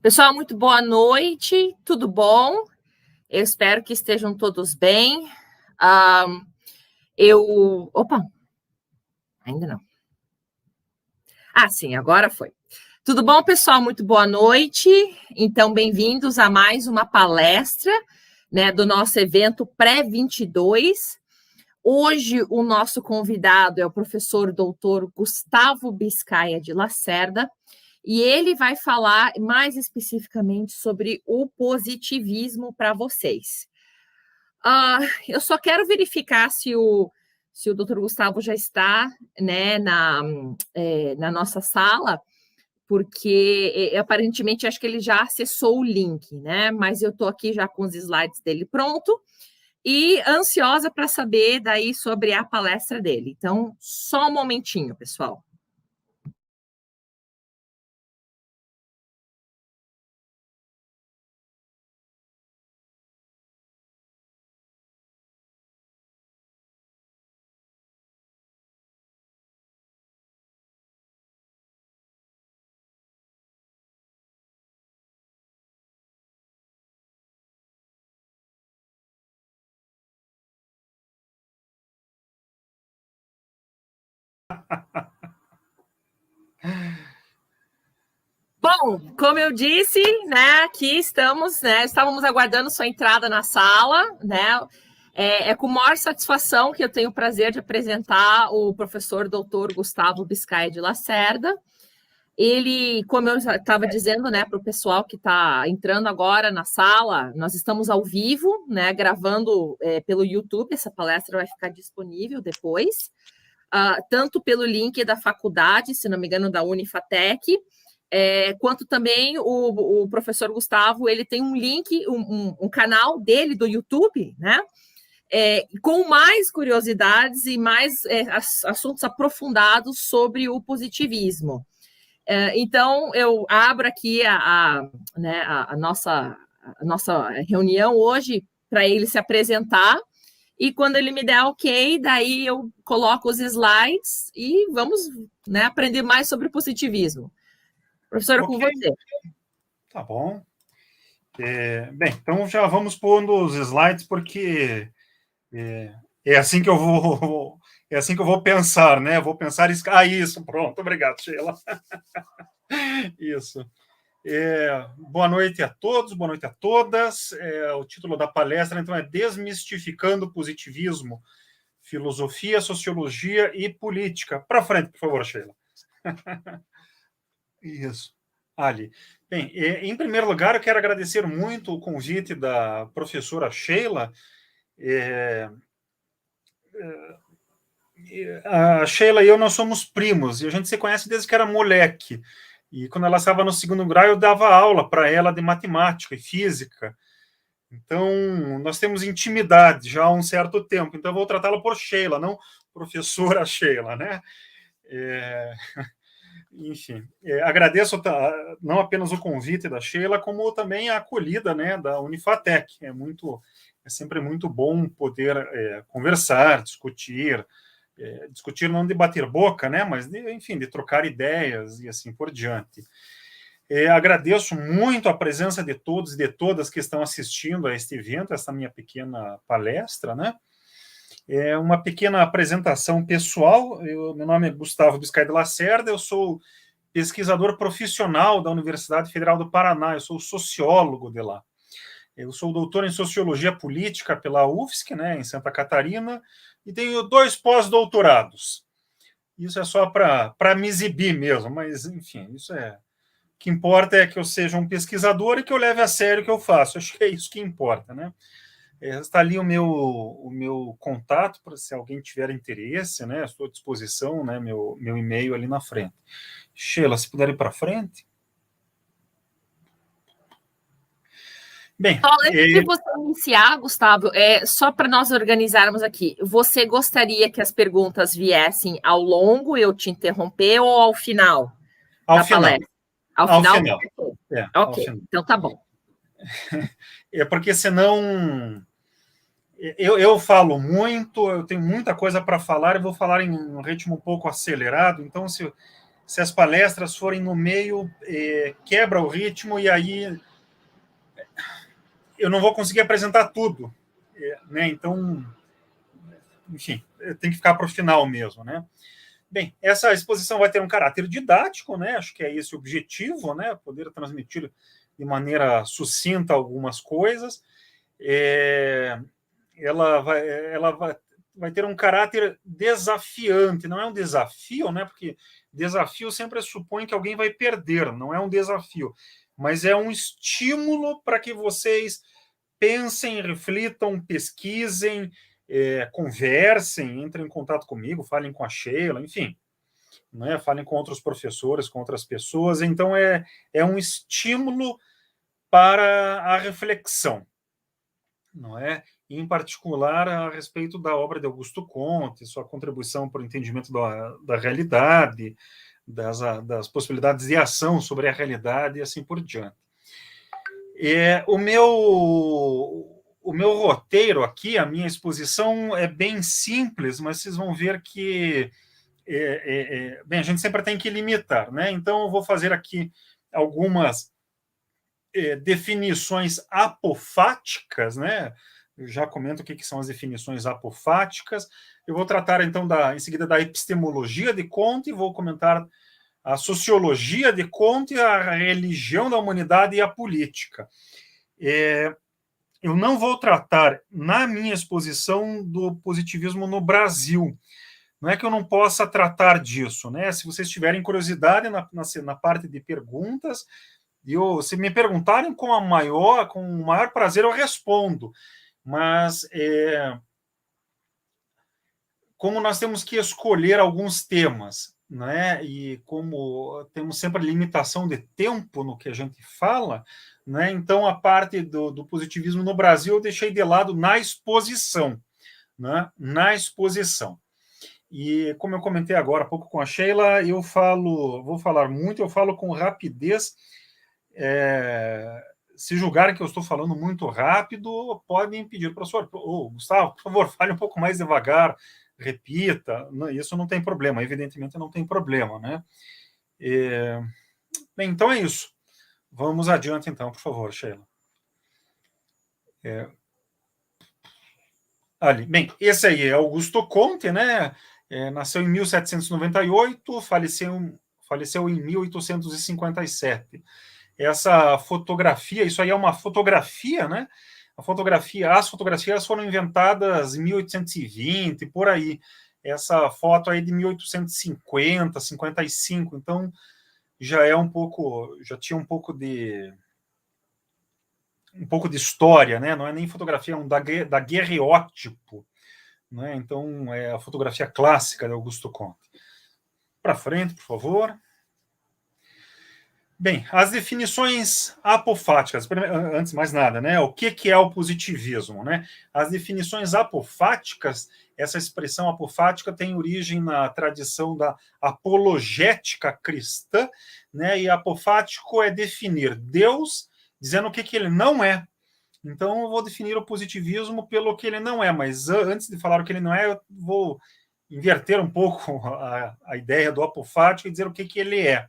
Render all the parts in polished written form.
Pessoal, muito boa noite, tudo bom? Eu espero que estejam todos bem. Ah, Opa, ainda não. Sim, agora foi. Tudo bom, pessoal? Muito boa noite. Então, bem-vindos a mais uma palestra, né, do nosso evento Pré-22. Hoje, o nosso convidado é o professor doutor Gustavo Biscaia de Lacerda, e ele vai falar mais especificamente sobre o positivismo para vocês. Eu só quero verificar se o doutor Gustavo já está, né, na nossa sala, porque aparentemente acho que ele já acessou o link, né? Mas eu estou aqui já com os slides dele pronto e ansiosa para saber daí sobre a palestra dele. Então, só um momentinho, pessoal. Bom, como eu disse, né, aqui estamos, né, estávamos aguardando sua entrada na sala, né, é com maior satisfação que eu tenho o prazer de apresentar o professor doutor Gustavo Biscaia de Lacerda. Ele, como eu estava dizendo, né, para o pessoal que está entrando agora na sala, nós estamos ao vivo, né, gravando pelo YouTube, essa palestra vai ficar disponível depois, tanto pelo link da faculdade, se não me engano, da Unifatec, quanto também o professor Gustavo, ele tem um link, um canal dele do YouTube, né? Com mais curiosidades e mais assuntos aprofundados sobre o positivismo. Então, eu abro aqui né, a nossa reunião hoje para ele se apresentar, e quando ele me der ok, daí eu coloco os slides e vamos, né, aprender mais sobre positivismo. Professora, com você. Tá bom. Bem, então já vamos pondo os slides, porque é assim que eu vou pensar, né? Vou pensar isso. Isso, pronto, obrigado, Sheila. Isso. Boa noite a todos, boa noite a todas. O título da palestra, então, é Desmistificando o Positivismo, Filosofia, Sociologia e Política. Para frente, por favor, Sheila. Isso. Ali. Bem, em primeiro lugar, eu quero agradecer muito o convite da professora Sheila. A Sheila e eu, nós somos primos, e a gente se conhece desde que era moleque. E quando ela estava no segundo grau, eu dava aula para ela de matemática e física. Então, nós temos intimidade já há um certo tempo. Então, eu vou tratá-la por Sheila, não professora Sheila, né? Enfim, agradeço não apenas o convite da Sheila, como também a acolhida, né, da Unifatec. É sempre muito bom poder conversar, discutir não de bater boca, né, mas enfim, de trocar ideias e assim por diante. Agradeço muito a presença de todos e de todas que estão assistindo a este evento, essa minha pequena palestra, né? Uma pequena apresentação pessoal. Meu nome é Gustavo Biscaia de Lacerda, eu sou pesquisador profissional da Universidade Federal do Paraná, eu sou sociólogo de lá. Eu sou doutor em Sociologia Política pela UFSC, né, em Santa Catarina, e tenho 2 pós-doutorados. Isso é só para me exibir mesmo, mas, enfim, o que importa é que eu seja um pesquisador e que eu leve a sério o que eu faço. Acho que é isso que importa, né? Está ali o meu contato, para se alguém tiver interesse, né? Estou à disposição, né? Meu e-mail ali na frente. Sheila, se puder ir para frente. Bem, Antes de você iniciar, Gustavo, só para nós organizarmos aqui, você gostaria que as perguntas viessem ao longo, eu te interromper, ou ao final da palestra? Ao final. Ok, ao final. Então tá bom. Porque senão eu falo muito, eu tenho muita coisa para falar e vou falar em um ritmo um pouco acelerado, então se se as palestras forem no meio, quebra o ritmo e aí eu não vou conseguir apresentar tudo, né? Então, enfim, tem que ficar para o final mesmo, né? Bem, essa exposição vai ter um caráter didático, né? Acho que é esse o objetivo, né? Poder transmitir de maneira sucinta algumas coisas. Ela vai ter um caráter desafiante, não é um desafio, né? Porque desafio sempre supõe que alguém vai perder, não é um desafio, mas é um estímulo para que vocês pensem, reflitam, pesquisem, conversem, entrem em contato comigo, falem com a Sheila, enfim, né? Falem com outros professores, com outras pessoas. Então, é um estímulo para a reflexão, não é? Em particular, a respeito da obra de Augusto Comte, sua contribuição para o entendimento da realidade, das possibilidades de ação sobre a realidade e assim por diante. O meu roteiro aqui, a minha exposição é bem simples, mas vocês vão ver que bem, a gente sempre tem que limitar, né? Então, eu vou fazer aqui algumas definições apofáticas, né? Eu já comento o que são as definições apofáticas. Eu vou tratar, então, em seguida, da epistemologia de Comte, vou comentar a sociologia de Comte, a religião da humanidade e a política. Eu não vou tratar, na minha exposição, do positivismo no Brasil. Não é que eu não possa tratar disso, né? Se vocês tiverem curiosidade na parte de perguntas, se me perguntarem com o maior prazer, eu respondo. Mas, como nós temos que escolher alguns temas, né? E como temos sempre limitação de tempo no que a gente fala, né? Então, a parte do positivismo no Brasil eu deixei de lado na exposição, né? Na exposição. E como eu comentei agora há pouco com a Sheila, vou falar muito, eu falo com rapidez. Se julgarem que eu estou falando muito rápido, podem pedir, professor, Gustavo, por favor, fale um pouco mais devagar, repita. Isso não tem problema, evidentemente não tem problema, né? Bem, então é isso. Vamos adiante, então, por favor, Sheila. Bem, esse aí é Augusto Comte, né? Nasceu em 1798, faleceu em 1857. Essa fotografia, isso aí é uma fotografia, né? As fotografias foram inventadas em 1820, por aí. Essa foto aí de 1850, 55, então já tinha um pouco de história, né? Não é nem fotografia, é um daguerreótipo, né? Então é a fotografia clássica de Augusto Comte. Para frente, por favor. Bem, as definições apofáticas, antes de mais nada, né? O que é o positivismo, né? As definições apofáticas, essa expressão apofática tem origem na tradição da apologética cristã, né? E apofático é definir Deus dizendo o que ele não é. Então, eu vou definir o positivismo pelo que ele não é, mas antes de falar o que ele não é, eu vou inverter um pouco a ideia do apofático e dizer o que ele é.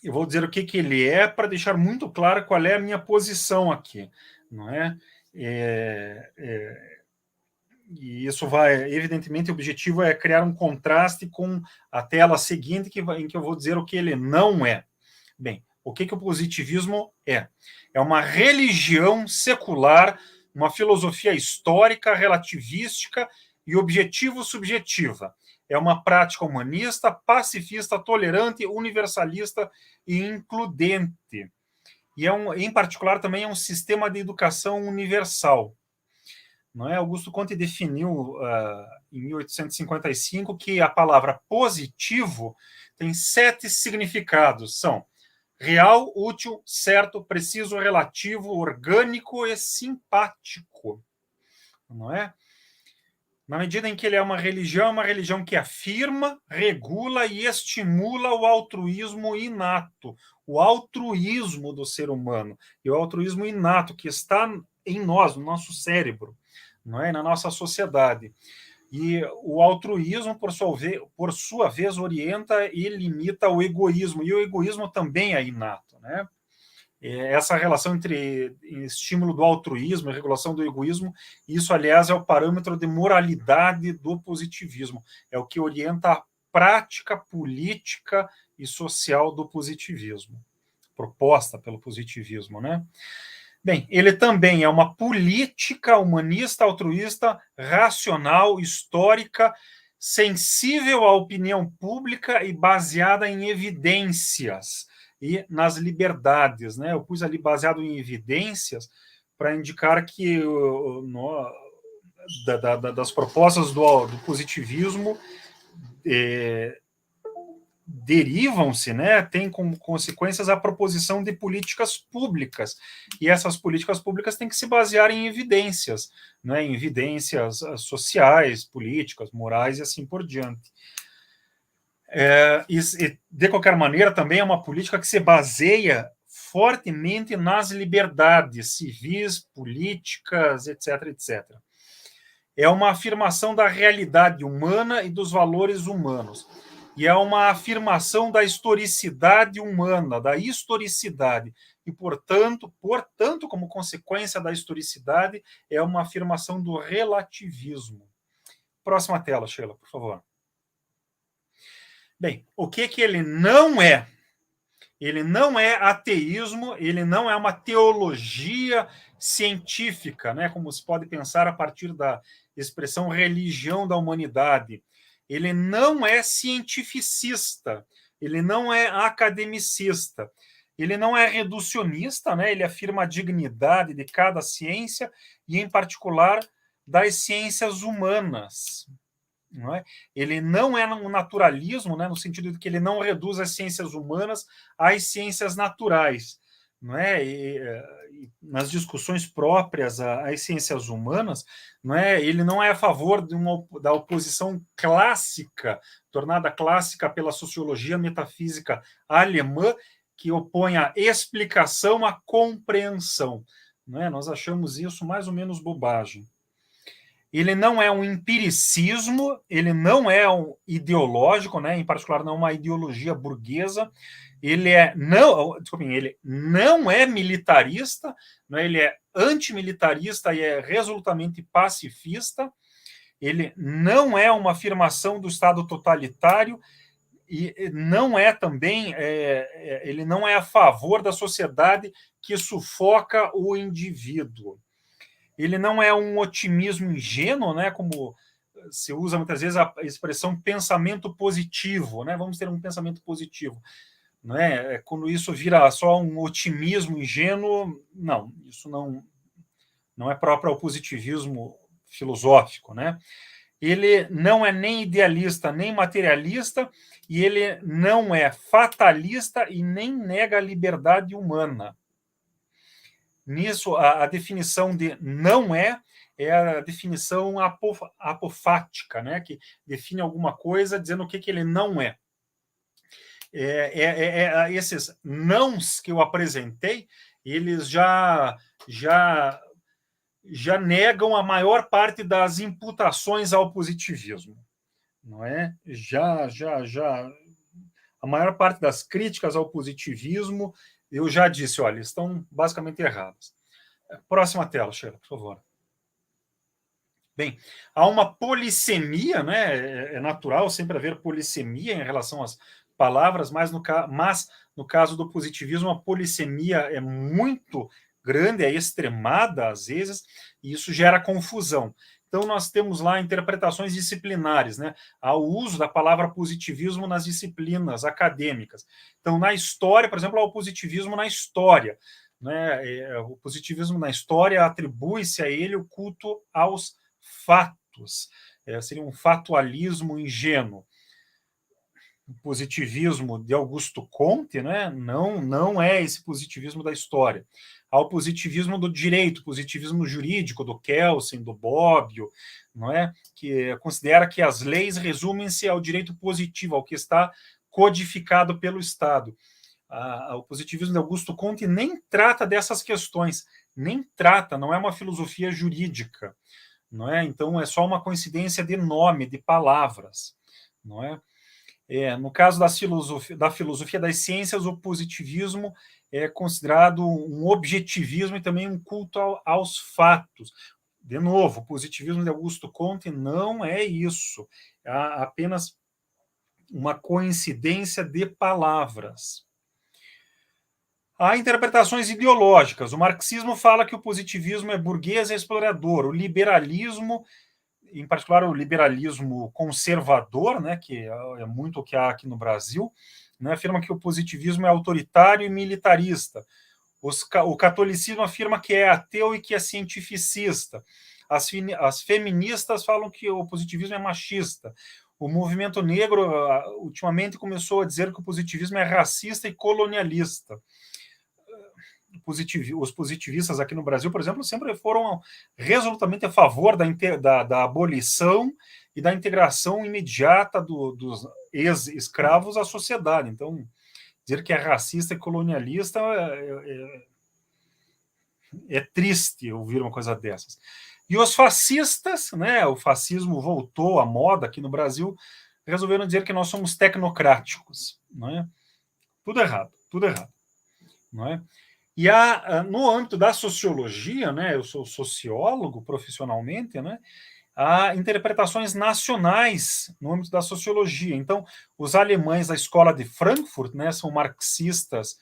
Eu vou dizer o que ele é para deixar muito claro qual é a minha posição aqui, não é? E isso evidentemente, o objetivo é criar um contraste com a tela seguinte, em que eu vou dizer o que ele não é. Bem, o que o positivismo é? É uma religião secular, uma filosofia histórica, relativística e objetivo-subjetiva. É uma prática humanista, pacifista, tolerante, universalista e includente. E, em particular, também é um sistema de educação universal. Não é? Augusto Comte definiu, em 1855, que a palavra positivo tem 7 significados. São real, útil, certo, preciso, relativo, orgânico e simpático. Não é? Na medida em que ele é uma religião que afirma, regula e estimula o altruísmo inato, o altruísmo do ser humano, e o altruísmo inato que está em nós, no nosso cérebro, não é? Na nossa sociedade. E o altruísmo, por sua vez, orienta e limita o egoísmo, e o egoísmo também é inato, né? Essa relação entre estímulo do altruísmo e regulação do egoísmo, isso, aliás, é o parâmetro de moralidade do positivismo, é o que orienta a prática política e social do positivismo, proposta pelo positivismo, né? Bem, ele também é uma política humanista, altruísta, racional, histórica, sensível à opinião pública e baseada em evidências e nas liberdades, né? Eu pus ali baseado em evidências para indicar que das propostas do positivismo derivam-se, né, tem como consequências a proposição de políticas públicas, e essas políticas públicas têm que se basear em evidências, né, em evidências sociais, políticas, morais e assim por diante. E, de qualquer maneira, também é uma política que se baseia fortemente nas liberdades civis, políticas, etc., etc. É uma afirmação da realidade humana e dos valores humanos. E é uma afirmação da historicidade humana, da historicidade. E, portanto, como consequência da historicidade, é uma afirmação do relativismo. Próxima tela, Sheila, por favor. Bem, o que ele não é? Ele não é ateísmo, ele não é uma teologia científica, né, como se pode pensar a partir da expressão religião da humanidade. Ele não é cientificista, ele não é academicista, ele não é reducionista, né, ele afirma a dignidade de cada ciência e, em particular, das ciências humanas. Não é? Ele não é um naturalismo, né, no sentido de que ele não reduz as ciências humanas às ciências naturais. Não é? E nas discussões próprias às ciências humanas, não é? Ele não é a favor da oposição clássica, tornada clássica pela sociologia metafísica alemã, que opõe a explicação à compreensão. Não é? Nós achamos isso mais ou menos bobagem. Ele não é um empiricismo, ele não é um ideológico, né? Em particular, não é uma ideologia burguesa. Ele não é militarista, né? Ele é antimilitarista e é resolutamente pacifista. Ele não é uma afirmação do Estado totalitário e não é também, ele não é a favor da sociedade que sufoca o indivíduo. Ele não é um otimismo ingênuo, né, como se usa muitas vezes a expressão pensamento positivo, né? Vamos ter um pensamento positivo, né? Quando isso vira só um otimismo ingênuo, não, isso não é próprio ao positivismo filosófico, né? Ele não é nem idealista nem materialista e ele não é fatalista e nem nega a liberdade humana. Nisso, a definição de não é a definição apofática, né, que define alguma coisa dizendo o que ele não é. Esses nãos que eu apresentei, eles já negam a maior parte das imputações ao positivismo, não é? A maior parte das críticas ao positivismo, eu já disse, olha, estão basicamente erradas. Próxima tela, Sheila, por favor. Bem, há uma polissemia, né? É natural sempre haver polissemia em relação às palavras, mas no caso do positivismo, a polissemia é muito grande, é extremada às vezes, e isso gera confusão. Então, nós temos lá interpretações disciplinares, né? Há o uso da palavra positivismo nas disciplinas acadêmicas. Então, na história, por exemplo, há o positivismo na história, né? O positivismo na história atribui-se a ele o culto aos fatos. Seria um fatualismo ingênuo. O positivismo de Augusto Comte, né? Não é esse positivismo da história. Há o positivismo do direito, positivismo jurídico do Kelsen, do Bobbio, não é? Que considera que as leis resumem-se ao direito positivo, ao que está codificado pelo Estado. O positivismo de Augusto Comte nem trata dessas questões, nem trata, não é uma filosofia jurídica, não é? Então, é só uma coincidência de nome, de palavras, não é? No caso da filosofia das ciências, o positivismo é considerado um objetivismo e também um culto aos fatos. De novo, o positivismo de Augusto Comte não é isso, é apenas uma coincidência de palavras. Há interpretações ideológicas. O marxismo fala que o positivismo é burguês e explorador. O liberalismo, em particular o liberalismo conservador, né, que é muito o que há aqui no Brasil, né, afirma que o positivismo é autoritário e militarista. O catolicismo afirma que é ateu e que é cientificista. As feministas falam que o positivismo é machista. O movimento negro, ultimamente, começou a dizer que o positivismo é racista e colonialista. Os positivistas aqui no Brasil, por exemplo, sempre foram resolutamente a favor da abolição e da integração imediata dos ex-escravos à sociedade. Então, dizer que é racista e colonialista é triste ouvir uma coisa dessas. E os fascistas, né, o fascismo voltou à moda aqui no Brasil, resolveram dizer que nós somos tecnocráticos. Não é? Tudo errado, tudo errado. Não é? E no âmbito da sociologia, né, eu sou sociólogo profissionalmente, né, há interpretações nacionais no âmbito da sociologia. Então, os alemães da escola de Frankfurt, né, são marxistas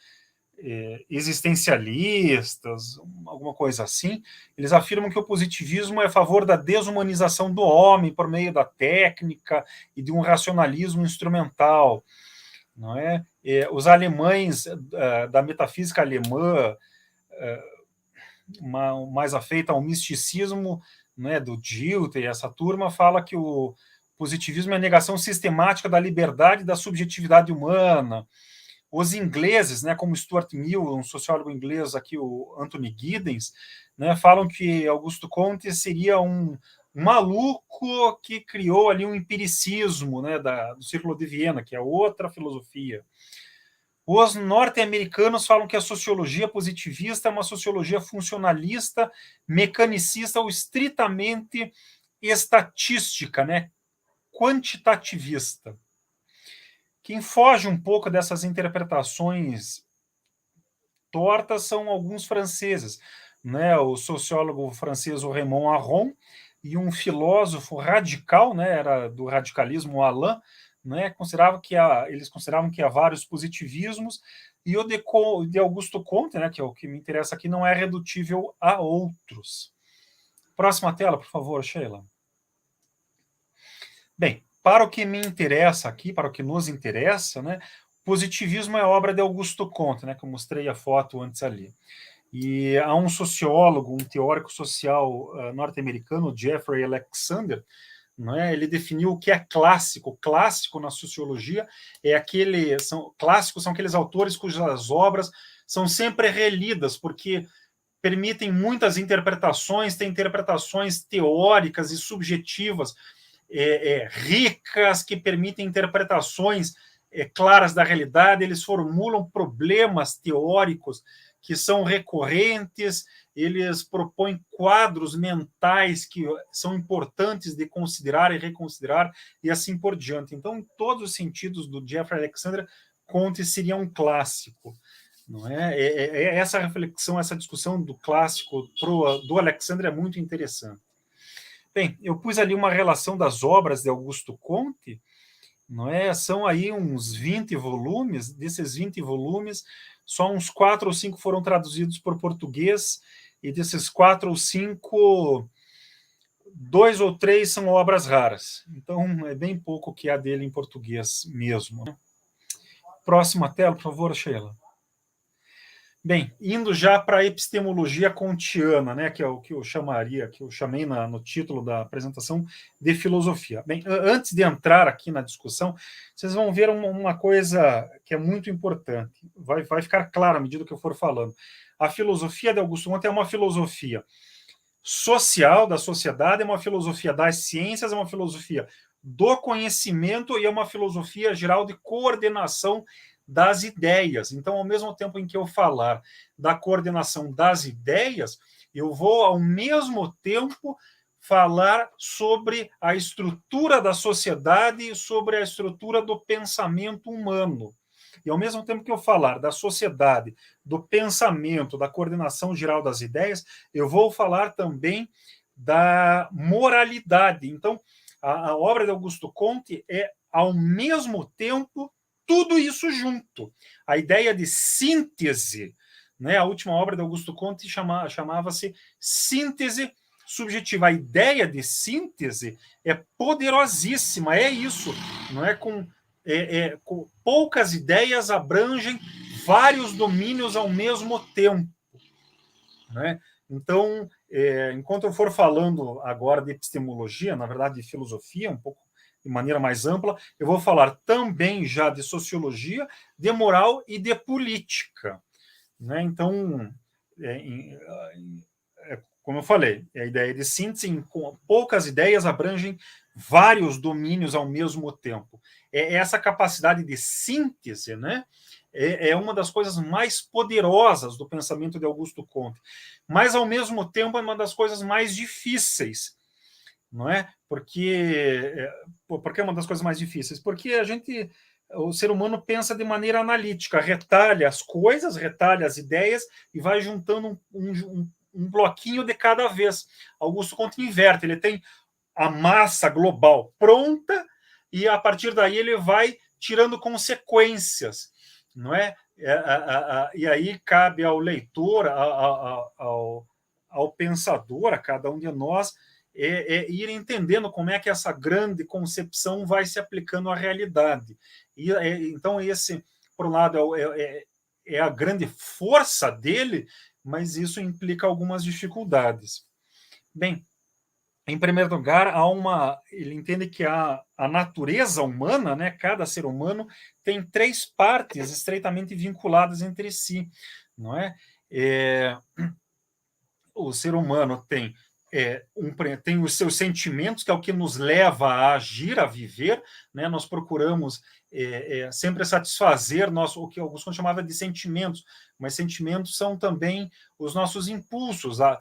existencialistas, alguma coisa assim. Eles afirmam que o positivismo é a favor da desumanização do homem por meio da técnica e de um racionalismo instrumental. Não é? Os alemães da metafísica alemã, mais afeita ao misticismo, né, do Dilthey, essa turma fala que o positivismo é a negação sistemática da liberdade e da subjetividade humana. Os ingleses, né, como Stuart Mill, um sociólogo inglês aqui, o Anthony Giddens, né, falam que Augusto Comte seria um maluco que criou ali um empiricismo, né, do Círculo de Viena, que é outra filosofia. Os norte-americanos falam que a sociologia positivista é uma sociologia funcionalista, mecanicista ou estritamente estatística, né, quantitativista. Quem foge um pouco dessas interpretações tortas são alguns franceses, né? O sociólogo francês Raymond Aron e um filósofo radical, né? Era do radicalismo Alain, né? Eles consideravam que há vários positivismos e o de Augusto Comte, né? Que é o que me interessa aqui, não é redutível a outros. Próxima tela, por favor, Sheila. Bem, para o que me interessa aqui, para o que nos interessa, né, positivismo é obra de Augusto Comte, né, que eu mostrei a foto antes ali. E há um sociólogo, um teórico social norte-americano, Jeffrey Alexander, né, ele definiu o que é clássico. Clássico na sociologia clássicos são aqueles autores cujas obras são sempre relidas, porque permitem muitas interpretações, têm interpretações teóricas e subjetivas ricas, que permitem interpretações claras da realidade, eles formulam problemas teóricos que são recorrentes, eles propõem quadros mentais que são importantes de considerar e reconsiderar, e assim por diante. Então, em todos os sentidos do Jeffrey Alexander, Comte seria um clássico. Não é? Essa reflexão, essa discussão do clássico do Alexander é muito interessante. Bem, eu pus ali uma relação das obras de Augusto Comte, não é? São aí uns 20 volumes, desses 20 volumes, só uns 4 ou 5 foram traduzidos por português, e desses 4 ou 5, 2 ou 3 são obras raras. Então, é bem pouco que há dele em português mesmo. Né? Próxima tela, por favor, Sheila. Bem, indo já para a epistemologia kantiana, né, que é o que eu chamei no título da apresentação de filosofia. Bem, antes de entrar aqui na discussão, vocês vão ver uma coisa que é muito importante. Vai ficar claro à medida que eu for falando. A filosofia de Augusto Comte é uma filosofia social da sociedade, é uma filosofia das ciências, é uma filosofia do conhecimento e é uma filosofia geral de coordenação das ideias. Então, ao mesmo tempo em que eu falar da coordenação das ideias, eu vou, ao mesmo tempo, falar sobre a estrutura da sociedade, sobre a estrutura do pensamento humano. E ao mesmo tempo que eu falar da sociedade, do pensamento, da coordenação geral das ideias, eu vou falar também da moralidade. Então, a obra de Augusto Comte é, ao mesmo tempo, tudo isso junto. A ideia de síntese, né? A última obra de Augusto Comte chamava-se Síntese Subjetiva. A ideia de síntese é poderosíssima, é isso, não é? Com poucas ideias abrangem vários domínios ao mesmo tempo, né? Então, enquanto eu for falando agora de epistemologia, na verdade de filosofia, um pouco de maneira mais ampla, eu vou falar também já de sociologia, de moral e de política, né? Então, como eu falei, a ideia de síntese, com poucas ideias abrangem vários domínios ao mesmo tempo. Essa capacidade de síntese, né, é uma das coisas mais poderosas do pensamento de Augusto Comte, mas, ao mesmo tempo, é uma das coisas mais difíceis, não é? Porque é uma das coisas mais difíceis? Porque o ser humano pensa de maneira analítica, retalha as coisas, retalha as ideias e vai juntando um bloquinho de cada vez. Augusto Comte inverte, ele tem a massa global pronta e, a partir daí, ele vai tirando consequências, não é? E aí cabe ao leitor, ao pensador, a cada um de nós, ir entendendo como é que essa grande concepção vai se aplicando à realidade. Então, esse, por um lado, é a grande força dele, mas isso implica algumas dificuldades. Bem, em primeiro lugar, ele entende que a natureza humana, né, cada ser humano, tem 3 partes estreitamente vinculadas entre si, não é? O ser humano tem os seus sentimentos, que é o que nos leva a agir, a viver, né? Nós procuramos sempre satisfazer o que Augusto chamava de sentimentos, mas sentimentos são também os nossos impulsos, a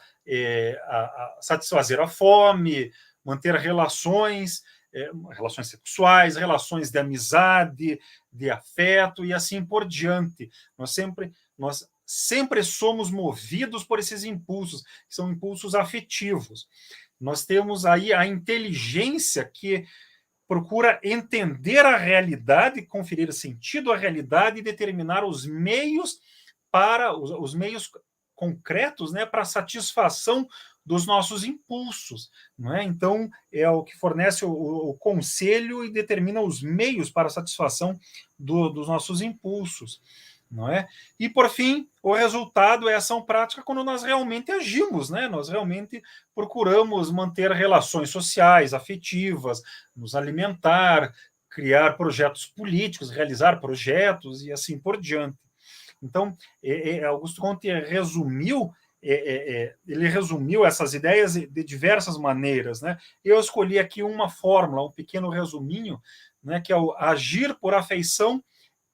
satisfazer a fome, manter relações sexuais, relações de amizade, de afeto e assim por diante. Nós sempre somos movidos por esses impulsos, que são impulsos afetivos. Nós temos aí a inteligência que procura entender a realidade, conferir sentido à realidade e determinar os meios concretos, né, para a satisfação dos nossos impulsos, não é? Então, é o que fornece o conselho e determina os meios para a satisfação dos nossos impulsos, não é? E, por fim, o resultado é a ação prática quando nós realmente agimos, né? Nós realmente procuramos manter relações sociais, afetivas, nos alimentar, criar projetos políticos, realizar projetos e assim por diante. Então, Augusto Comte resumiu essas ideias de diversas maneiras, né? Eu escolhi aqui uma fórmula, um pequeno resuminho, né, que é o agir por afeição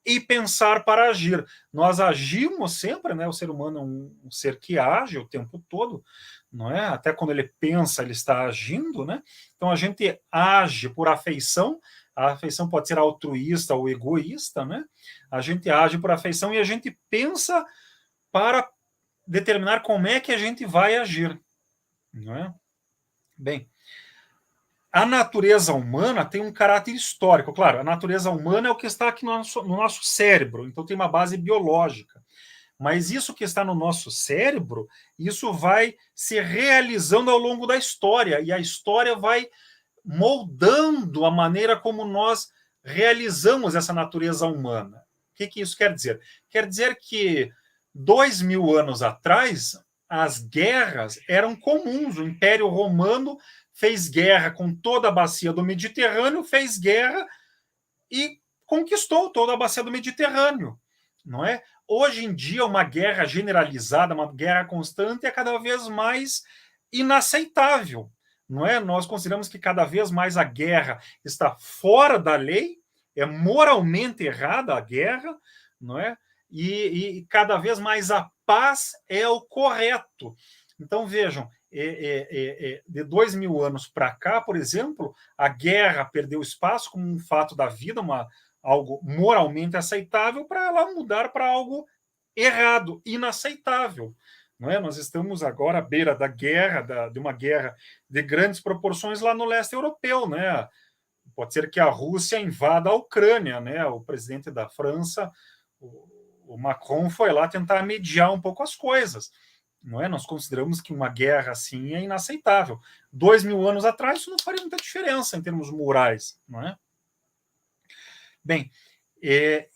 e pensar para agir. Nós agimos sempre, né? O ser humano é um ser que age o tempo todo, não é? Até quando ele pensa, ele está agindo, né? Então a gente age por afeição. A afeição pode ser altruísta ou egoísta, né? A gente age por afeição e a gente pensa para determinar como é que a gente vai agir, não é? Bem, a natureza humana tem um caráter histórico. Claro, a natureza humana é o que está aqui no nosso cérebro, então tem uma base biológica. Mas isso que está no nosso cérebro, isso vai se realizando ao longo da história, e a história vai moldando a maneira como nós realizamos essa natureza humana. O que isso quer dizer? Quer dizer que 2000 anos atrás, as guerras eram comuns. O Império Romano fez guerra com toda a bacia do Mediterrâneo, fez guerra e conquistou toda a bacia do Mediterrâneo, não é? Hoje em dia, uma guerra generalizada, uma guerra constante, é cada vez mais inaceitável, não é? Nós consideramos que cada vez mais a guerra está fora da lei, é moralmente errada a guerra, não é? E cada vez mais a paz é o correto. Então, vejam, de 2.000 anos para cá, por exemplo, a guerra perdeu espaço como um fato da vida, algo moralmente aceitável, para ela mudar para algo errado, inaceitável. Não é? Nós estamos agora à beira da guerra, de uma guerra de grandes proporções lá no leste europeu. Né? Pode ser que a Rússia invada a Ucrânia. Né? O presidente da França, o Macron, foi lá tentar mediar um pouco as coisas. Não é? Nós consideramos que uma guerra assim é inaceitável. 2.000 anos atrás, isso não faria muita diferença em termos morais. Não é? Bem,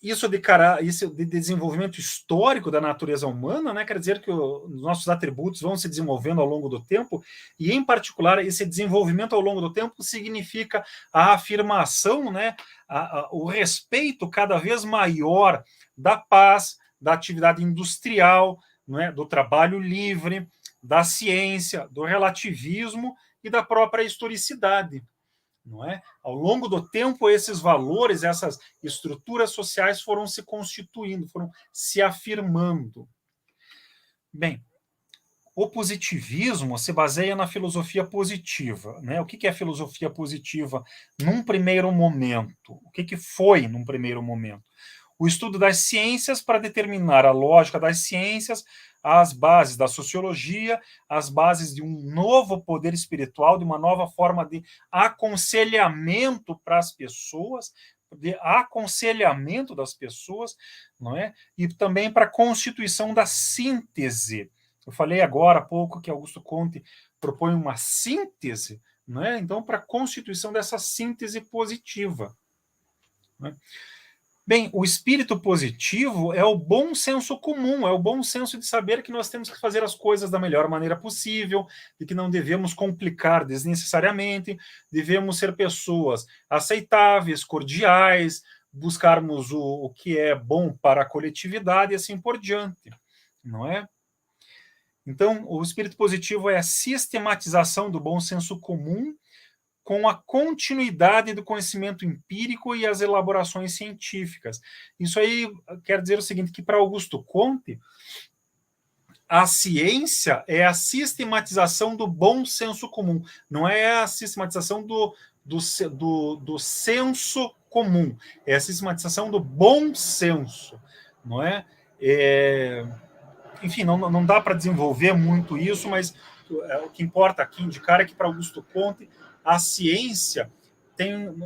isso de desenvolvimento histórico da natureza humana, né, quer dizer que os nossos atributos vão se desenvolvendo ao longo do tempo, e, em particular, esse desenvolvimento ao longo do tempo significa a afirmação, né, o respeito cada vez maior da paz, da atividade industrial, né, do trabalho livre, da ciência, do relativismo e da própria historicidade. Não é? Ao longo do tempo, esses valores, essas estruturas sociais foram se constituindo, foram se afirmando. Bem, o positivismo se baseia na filosofia positiva. Né? O que é a filosofia positiva num primeiro momento? O que foi num primeiro momento? O estudo das ciências para determinar a lógica das ciências, as bases da sociologia, as bases de um novo poder espiritual, de uma nova forma de aconselhamento para as pessoas, de aconselhamento das pessoas, não é? E também para a constituição da síntese. Eu falei agora há pouco que Augusto Comte propõe uma síntese, não é? Então, para a constituição dessa síntese positiva. Não é? Bem, o espírito positivo é o bom senso comum, é o bom senso de saber que nós temos que fazer as coisas da melhor maneira possível, de que não devemos complicar desnecessariamente, devemos ser pessoas aceitáveis, cordiais, buscarmos o que é bom para a coletividade e assim por diante, não é? Então, o espírito positivo é a sistematização do bom senso comum com a continuidade do conhecimento empírico e as elaborações científicas. Isso aí quer dizer o seguinte, que para Augusto Comte, a ciência é a sistematização do bom senso comum, não é a sistematização do senso comum, é a sistematização do bom senso, não é? Enfim, não dá para desenvolver muito isso, mas o que importa aqui indicar é que para Augusto Comte a ciência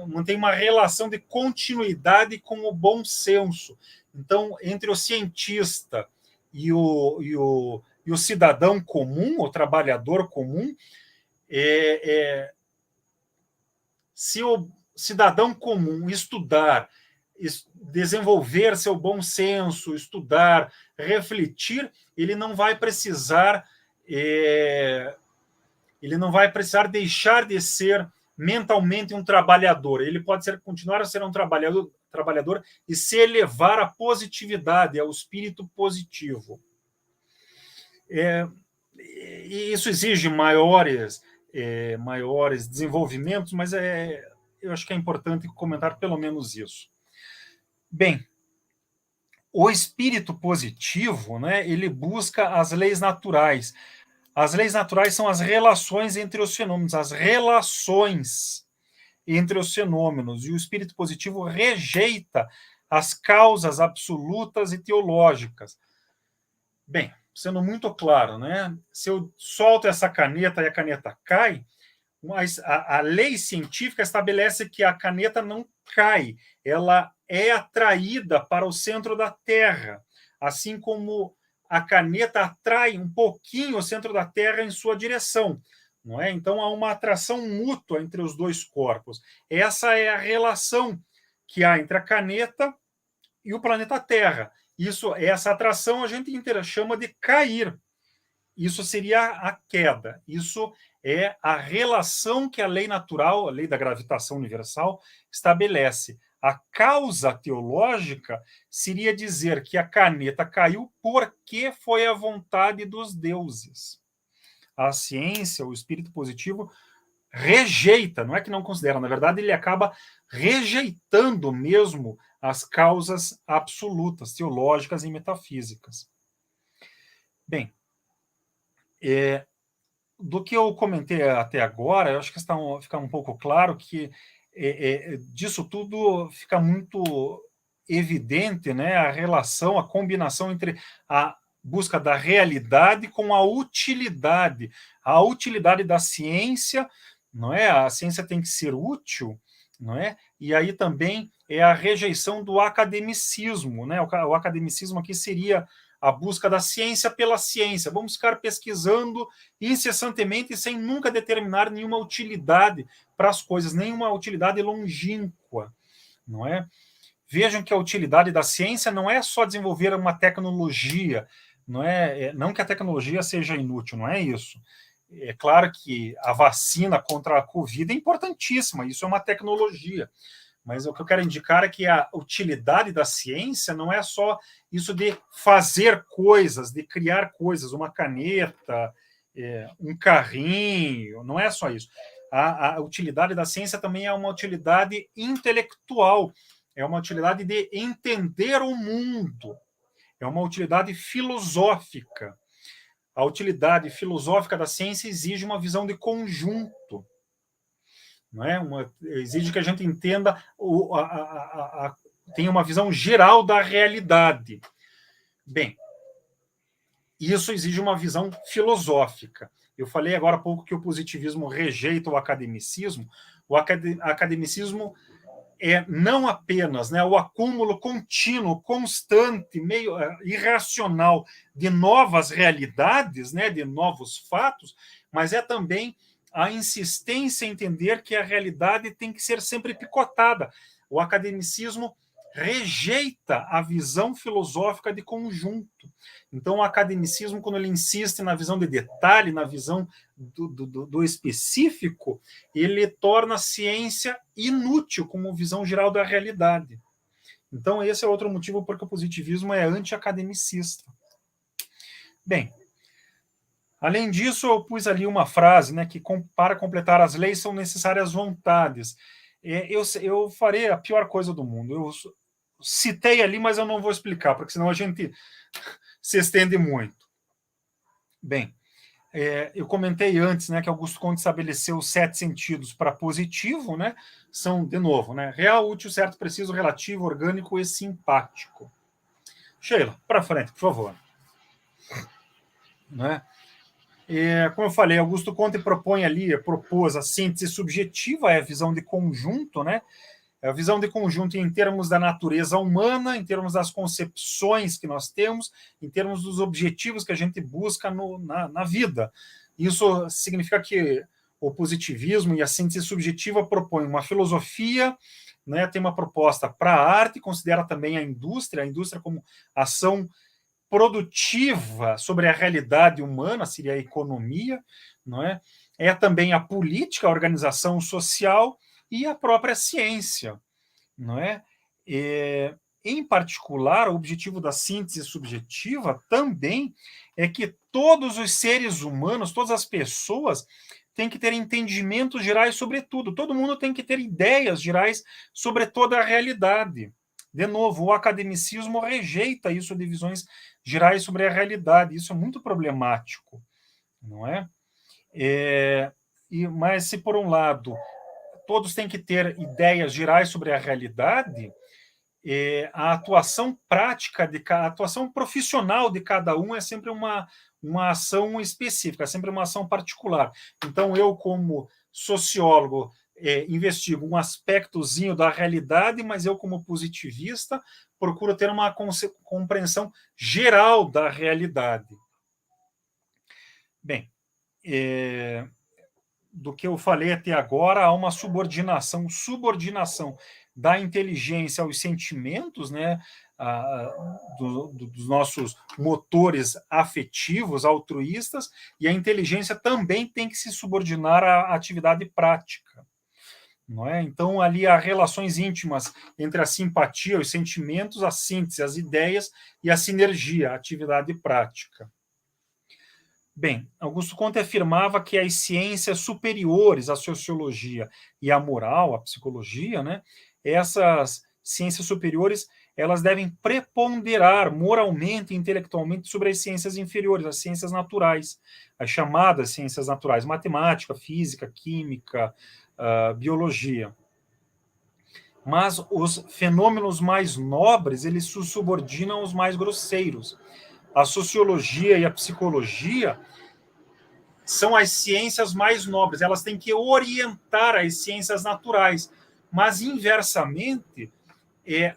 mantém uma relação de continuidade com o bom senso. Então, entre o cientista e o cidadão comum, o trabalhador comum, se o cidadão comum estudar, desenvolver seu bom senso, estudar, refletir, ele não vai precisar deixar de ser mentalmente um trabalhador. Ele pode continuar a ser um trabalhador e se elevar à positividade, ao espírito positivo. E isso exige maiores desenvolvimentos, mas eu acho que é importante comentar pelo menos isso. Bem, o espírito positivo, né, ele busca as leis naturais. As leis naturais são as relações entre os fenômenos, as relações entre os fenômenos. E o espírito positivo rejeita as causas absolutas e teológicas. Bem, sendo muito claro, né? Se eu solto essa caneta e a caneta cai, mas a lei científica estabelece que a caneta não cai, ela é atraída para o centro da Terra, assim como a caneta atrai um pouquinho o centro da Terra em sua direção, não é? Então há uma atração mútua entre os dois corpos. Essa é a relação que há entre a caneta e o planeta Terra. Essa atração a gente chama de cair. Isso seria a queda. Isso é a relação que a lei natural, a lei da gravitação universal, estabelece. A causa teológica seria dizer que a caneta caiu porque foi a vontade dos deuses. A ciência, o espírito positivo, rejeita, não é que não considera, na verdade, ele acaba rejeitando mesmo as causas absolutas, teológicas e metafísicas. Bem, do que eu comentei até agora, eu acho que fica um pouco claro que disso tudo fica muito evidente, né, a relação, a combinação entre a busca da realidade com a utilidade da ciência, não é? A ciência tem que ser útil, não é? E aí também é a rejeição do academicismo, né? O academicismo aqui seria a busca da ciência pela ciência. Vamos ficar pesquisando incessantemente sem nunca determinar nenhuma utilidade para as coisas, nenhuma utilidade longínqua, não é? Vejam que a utilidade da ciência não é só desenvolver uma tecnologia, não que a tecnologia seja inútil, não é isso. É claro que a vacina contra a Covid é importantíssima, isso é uma tecnologia. Mas o que eu quero indicar é que a utilidade da ciência não é só isso de fazer coisas, de criar coisas, uma caneta, um carrinho, não é só isso. A utilidade da ciência também é uma utilidade intelectual, é uma utilidade de entender o mundo, é uma utilidade filosófica. A utilidade filosófica da ciência exige uma visão de conjunto. Não é? Exige que a gente entenda, tenha uma visão geral da realidade. Bem, isso exige uma visão filosófica. Eu falei agora há pouco que o positivismo rejeita o academicismo. O academicismo é não apenas, né, o acúmulo contínuo, constante, meio irracional de novas realidades, né, de novos fatos, mas é também a insistência em entender que a realidade tem que ser sempre picotada. O academicismo rejeita a visão filosófica de conjunto. Então, o academicismo, quando ele insiste na visão de detalhe, na visão do específico, ele torna a ciência inútil como visão geral da realidade. Então, esse é outro motivo porque o positivismo é anti-academicista. Bem, além disso, eu pus ali uma frase, né, que para completar as leis são necessárias vontades. Eu farei a pior coisa do mundo. Eu citei ali, mas eu não vou explicar, porque senão a gente se estende muito. Bem, eu comentei antes, né, que Augusto Comte estabeleceu os 7 sentidos para positivo, né? São, de novo, né, real, útil, certo, preciso, relativo, orgânico e simpático. Sheila, para frente, por favor. Né? Como eu falei, Augusto Comte propôs a síntese subjetiva, é a visão de conjunto, né? A visão de conjunto em termos da natureza humana, em termos das concepções que nós temos, em termos dos objetivos que a gente busca na vida. Isso significa que o positivismo e a síntese subjetiva propõem uma filosofia, né, tem uma proposta para a arte, considera também a indústria como ação produtiva sobre a realidade humana, seria a economia, não é? É também a política, a organização social, e a própria ciência, não é? Em particular, o objetivo da síntese subjetiva também é que todos os seres humanos, todas as pessoas, têm que ter entendimentos gerais sobre tudo. Todo mundo tem que ter ideias gerais sobre toda a realidade. De novo, o academicismo rejeita isso de visões gerais sobre a realidade. Isso é muito problemático, não é? Mas se, por um lado, todos têm que ter ideias gerais sobre a realidade, a atuação prática, a atuação profissional de cada um é sempre uma ação específica, é sempre uma ação particular. Então, eu, como sociólogo, investigo um aspectozinho da realidade, mas eu, como positivista, procuro ter uma compreensão geral da realidade. Bem, do que eu falei até agora, há uma subordinação da inteligência aos sentimentos, né, dos nossos motores afetivos, altruístas, e a inteligência também tem que se subordinar à atividade prática. Não é? Então, ali há relações íntimas entre a simpatia, os sentimentos, a síntese, as ideias e a sinergia, a atividade prática. Bem, Augusto Comte afirmava que as ciências superiores à sociologia e à moral, à psicologia, né, essas ciências superiores, elas devem preponderar moralmente e intelectualmente sobre as ciências inferiores, as ciências naturais, as chamadas ciências naturais, matemática, física, química, biologia. Mas os fenômenos mais nobres, eles se subordinam aos mais grosseiros. A sociologia e a psicologia são as ciências mais nobres, elas têm que orientar as ciências naturais, mas inversamente,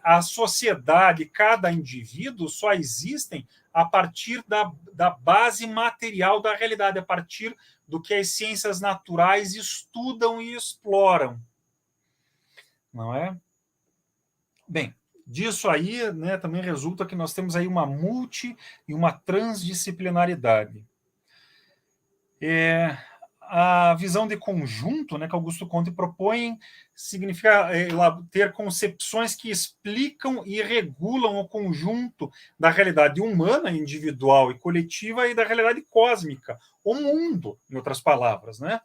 a sociedade, cada indivíduo só existem a partir da base material da realidade, a partir do que as ciências naturais estudam e exploram. Não é? Bem, disso aí, né, também resulta que nós temos aí uma multi e uma transdisciplinaridade. A visão de conjunto, né, que Augusto Comte propõe, significa ter concepções que explicam e regulam o conjunto da realidade humana, individual e coletiva, e da realidade cósmica, o mundo, em outras palavras, né?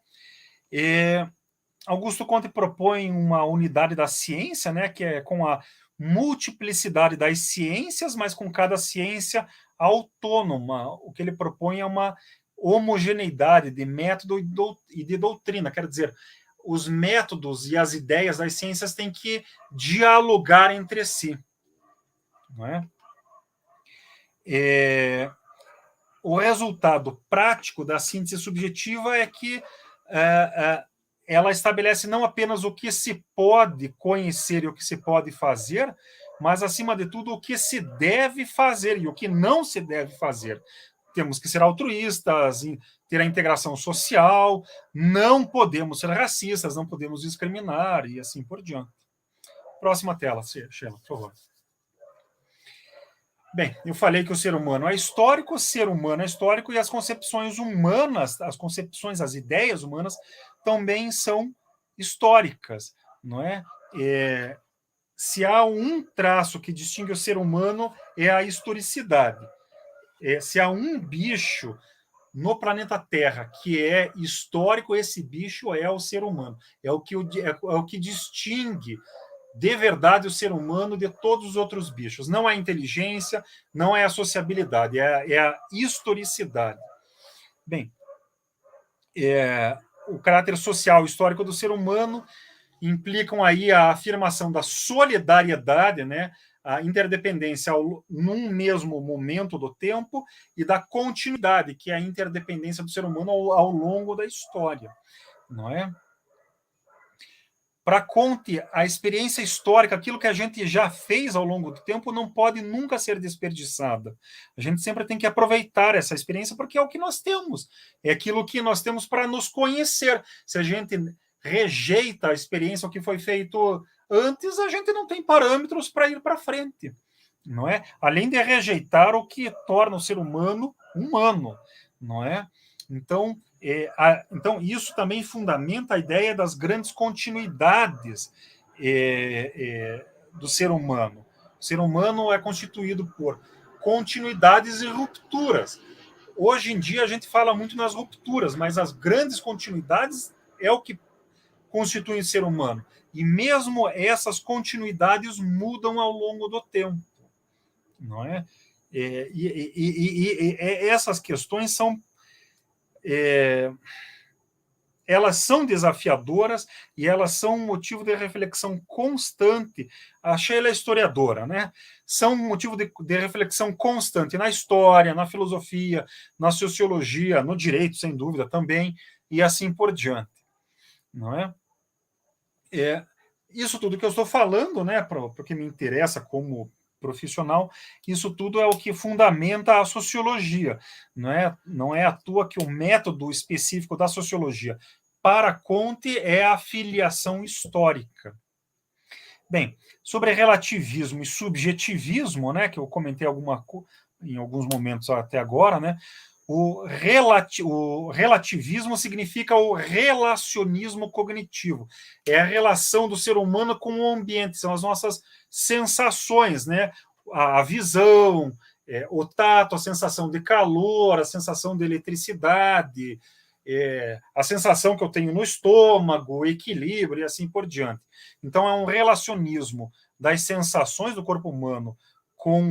Augusto Comte propõe uma unidade da ciência, né, que é com a multiplicidade das ciências, mas com cada ciência autônoma. O que ele propõe é uma homogeneidade de método e de doutrina, quer dizer, os métodos e as ideias das ciências têm que dialogar entre si. Não é? O resultado prático da síntese subjetiva é que ela estabelece não apenas o que se pode conhecer e o que se pode fazer, mas, acima de tudo, o que se deve fazer e o que não se deve fazer. Temos que ser altruístas, ter a integração social, não podemos ser racistas, não podemos discriminar e assim por diante. Próxima tela, Sheila, por favor. Bem, eu falei que o ser humano é histórico, o ser humano é histórico e as concepções humanas, as concepções, as ideias humanas também são históricas, não é? Se há um traço que distingue o ser humano é a historicidade. Se há um bicho no planeta Terra que é histórico, esse bicho é o ser humano. É o que distingue de verdade o ser humano de todos os outros bichos. Não é a inteligência, não é a sociabilidade, é a historicidade. Bem, o caráter social histórico do ser humano implicam aí a afirmação da solidariedade, né, a interdependência num mesmo momento do tempo e da continuidade, que é a interdependência do ser humano ao longo da história, não é? Para Comte, a experiência histórica, aquilo que a gente já fez ao longo do tempo, não pode nunca ser desperdiçada. A gente sempre tem que aproveitar essa experiência, porque é o que nós temos. É aquilo que nós temos para nos conhecer. Se a gente rejeita a experiência, o que foi feito antes, a gente não tem parâmetros para ir para frente. Não é? Além de rejeitar o que torna o ser humano humano. Não é? Então, isso também fundamenta a ideia das grandes continuidades do ser humano. O ser humano é constituído por continuidades e rupturas. Hoje em dia a gente fala muito nas rupturas, mas as grandes continuidades é o que constitui o ser humano. E mesmo essas continuidades mudam ao longo do tempo. Não é? Essas questões são elas são desafiadoras e elas são um motivo de reflexão constante. A Sheila é historiadora, né? São um motivo de reflexão constante na história, na filosofia, na sociologia, no direito, sem dúvida, também, e assim por diante. Não é? Isso tudo que eu estou falando, né, porque me interessa como profissional, isso tudo é o que fundamenta a sociologia. Não é à toa que o método específico da sociologia para Comte é a filiação histórica. Bem, sobre relativismo e subjetivismo, né, que eu comentei em alguns momentos até agora, né, o relativismo significa o relacionismo cognitivo. É a relação do ser humano com o ambiente, são as nossas sensações, né? A visão, o tato, a sensação de calor, a sensação de eletricidade, a sensação que eu tenho no estômago, o equilíbrio e assim por diante. Então, é um relacionismo das sensações do corpo humano com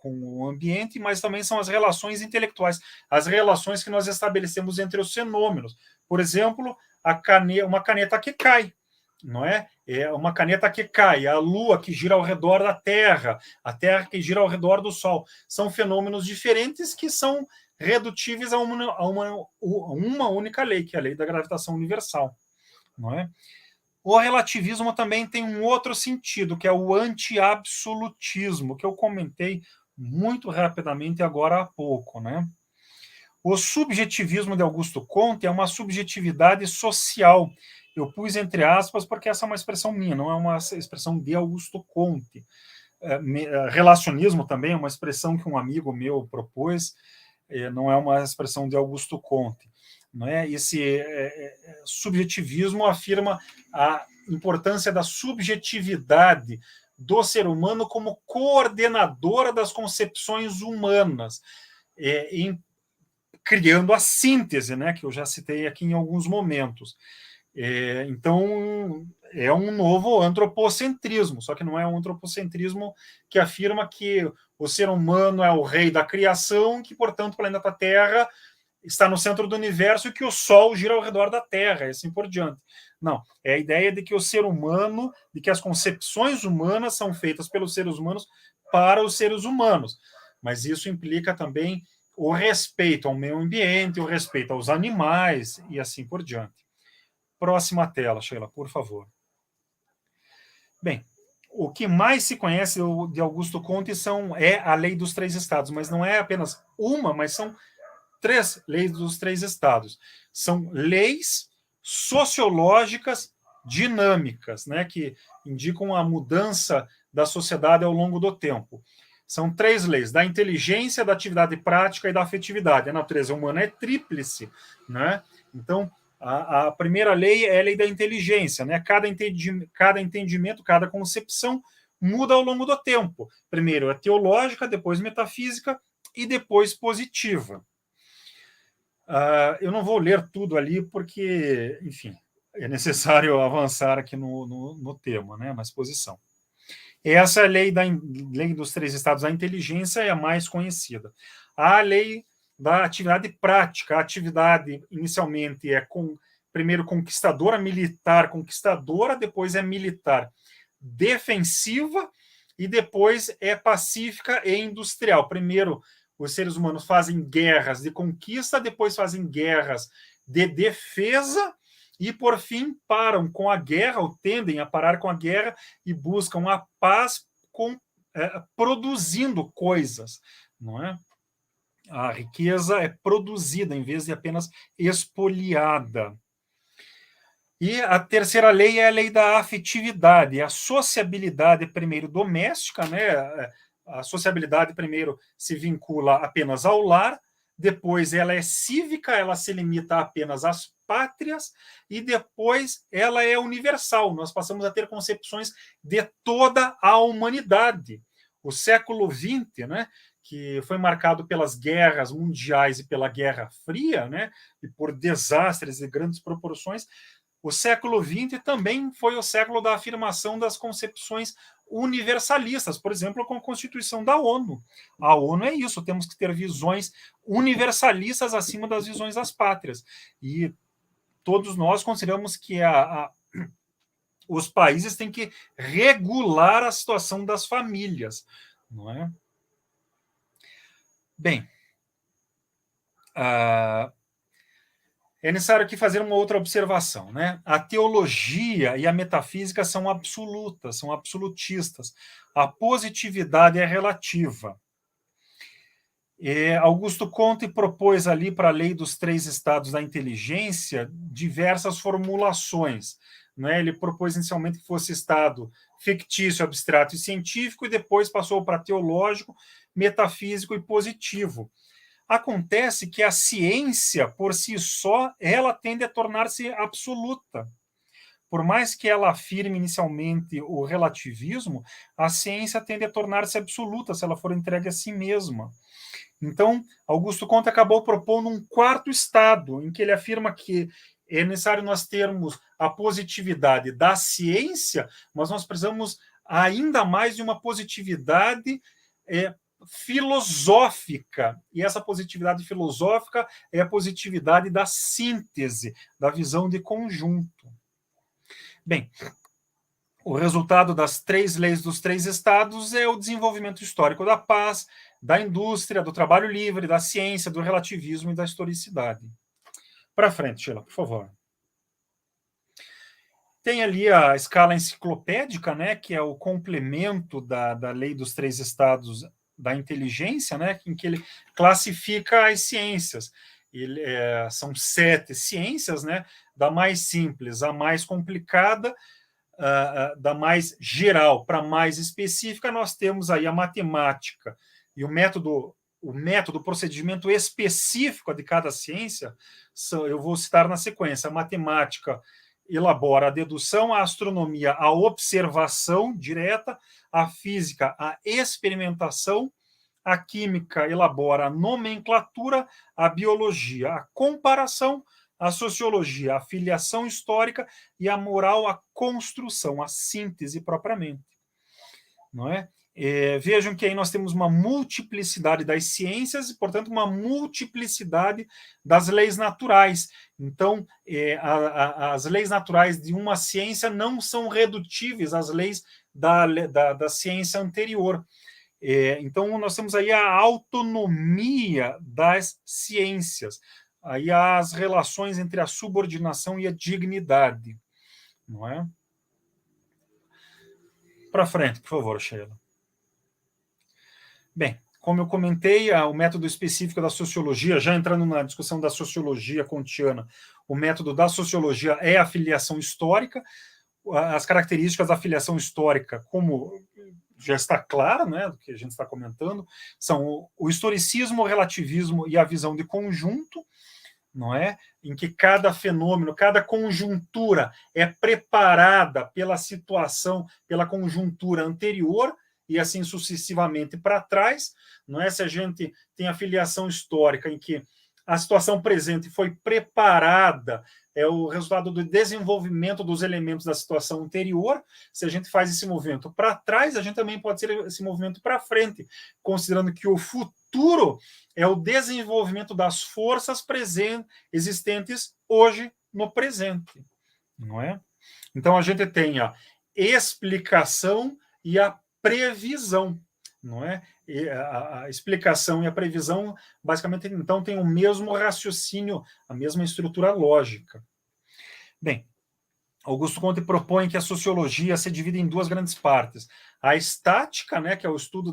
o ambiente, mas também são as relações intelectuais, as relações que nós estabelecemos entre os fenômenos. Por exemplo, uma caneta que cai, não é? É uma caneta que cai, a Lua que gira ao redor da Terra, a Terra que gira ao redor do Sol. São fenômenos diferentes que são redutíveis a uma única lei, que é a lei da gravitação universal, não é? O relativismo também tem um outro sentido, que é o anti-absolutismo, que eu comentei muito rapidamente agora há pouco, né? O subjetivismo de Augusto Comte é uma subjetividade social. Eu pus entre aspas porque essa é uma expressão minha, não é uma expressão de Augusto Comte. Relacionismo também é uma expressão que um amigo meu propôs, não é uma expressão de Augusto Comte. Não é? Esse subjetivismo afirma a importância da subjetividade do ser humano como coordenadora das concepções humanas, criando a síntese, né, que eu já citei aqui em alguns momentos. Então, é um novo antropocentrismo, só que não é um antropocentrismo que afirma que o ser humano é o rei da criação, que, portanto, o planeta Terra está no centro do universo e que o Sol gira ao redor da Terra, e assim por diante. Não, é a ideia de que o ser humano, de que as concepções humanas são feitas pelos seres humanos para os seres humanos, mas isso implica também o respeito ao meio ambiente, o respeito aos animais e assim por diante. Próxima tela, Sheila, por favor. Bem, o que mais se conhece de Augusto Comte é a lei dos 3 estados, mas não é apenas uma, mas são 3 leis dos 3 estados. São leis sociológicas dinâmicas, né, que indicam a mudança da sociedade ao longo do tempo. São 3 leis: da inteligência, da atividade prática e da afetividade. A natureza humana é tríplice, né? Então, a primeira lei é a lei da inteligência, né? Cada entendimento, cada concepção muda ao longo do tempo. Primeiro é teológica, depois metafísica e depois positiva. Eu não vou ler tudo ali porque, enfim, é necessário avançar aqui no tema, né? Na exposição. Essa é a lei dos 3 estados da inteligência, é a mais conhecida. A lei da atividade prática. A atividade inicialmente primeiro conquistadora, militar conquistadora, depois é militar defensiva e depois é pacífica e industrial. Primeiro, os seres humanos fazem guerras de conquista, depois fazem guerras de defesa e, por fim, param com a guerra, ou tendem a parar com a guerra e buscam a paz produzindo coisas, não é? A riqueza é produzida em vez de apenas expoliada. E a terceira lei é a lei da afetividade, a sociabilidade primeiro doméstica, né? A sociabilidade primeiro se vincula apenas ao lar, depois ela é cívica, ela se limita apenas às pátrias, e depois ela é universal. Nós passamos a ter concepções de toda a humanidade. O século XX, né, que foi marcado pelas guerras mundiais e pela Guerra Fria, né, e por desastres de grandes proporções, o século XX também foi o século da afirmação das concepções universalistas, por exemplo, com a Constituição da ONU. A ONU é isso, temos que ter visões universalistas acima das visões das pátrias. E todos nós consideramos que os países têm que regular a situação das famílias, não é? Bem, é necessário aqui fazer uma outra observação, né? A teologia e a metafísica são absolutas, são absolutistas. A positividade é relativa. Augusto Comte propôs ali para a lei dos 3 estados da inteligência diversas formulações, né? Ele propôs inicialmente que fosse estado fictício, abstrato e científico, e depois passou para teológico, metafísico e positivo. Acontece que a ciência, por si só, ela tende a tornar-se absoluta. por mais que ela afirme inicialmente o relativismo, a ciência tende a tornar-se absoluta se ela for entregue a si mesma. Então, Augusto Comte acabou propondo um quarto estado, em que ele afirma que é necessário nós termos a positividade da ciência, mas nós precisamos ainda mais de uma positividade filosófica. E essa positividade filosófica é a positividade da síntese, da visão de conjunto. Bem, o resultado das 3 leis dos 3 estados é o desenvolvimento histórico da paz, da indústria, do trabalho livre, da ciência, do relativismo e da historicidade. Para frente, Sheila, por favor. Tem ali a escala enciclopédica, né, que é o complemento da lei dos 3 estados da inteligência, né, em que ele classifica as ciências. São 7 ciências, né, da mais simples à mais complicada, da mais geral para a mais específica. Nós temos aí a matemática e o método, o procedimento específico de cada ciência. Eu vou citar na sequência: a matemática elabora a dedução, a astronomia a observação direta, a física a experimentação, a química elabora a nomenclatura, a biologia a comparação, a sociologia a filiação histórica e a moral a construção, a síntese propriamente. Não é? Vejam que aí nós temos uma multiplicidade das ciências e, portanto, uma multiplicidade das leis naturais. Então, as leis naturais de uma ciência não são redutíveis às leis da ciência anterior. Então, nós temos aí a autonomia das ciências, aí as relações entre a subordinação e a dignidade. Não é? Para frente, por favor, Sheila. Bem, como eu comentei, o método específico da sociologia, já entrando na discussão da sociologia kantiana, o método da sociologia é a filiação histórica. As características da filiação histórica, como já está claro, né, do que a gente está comentando, são o historicismo, o relativismo e a visão de conjunto, não é? Em que cada fenômeno, cada conjuntura é preparada pela situação, pela conjuntura anterior, e assim sucessivamente para trás. Não é? Se a gente tem a filiação histórica em que a situação presente foi preparada, é o resultado do desenvolvimento dos elementos da situação anterior. Se a gente faz esse movimento para trás, a gente também pode ser esse movimento para frente, considerando que o futuro é o desenvolvimento das forças existentes hoje no presente. Não é? Então a gente tem a explicação e a previsão, não é? E a explicação e a previsão, basicamente, então, tem o mesmo raciocínio, a mesma estrutura lógica. Bem, Augusto Comte propõe que a sociologia se divide em 2 grandes partes. A estática, né, que é o estudo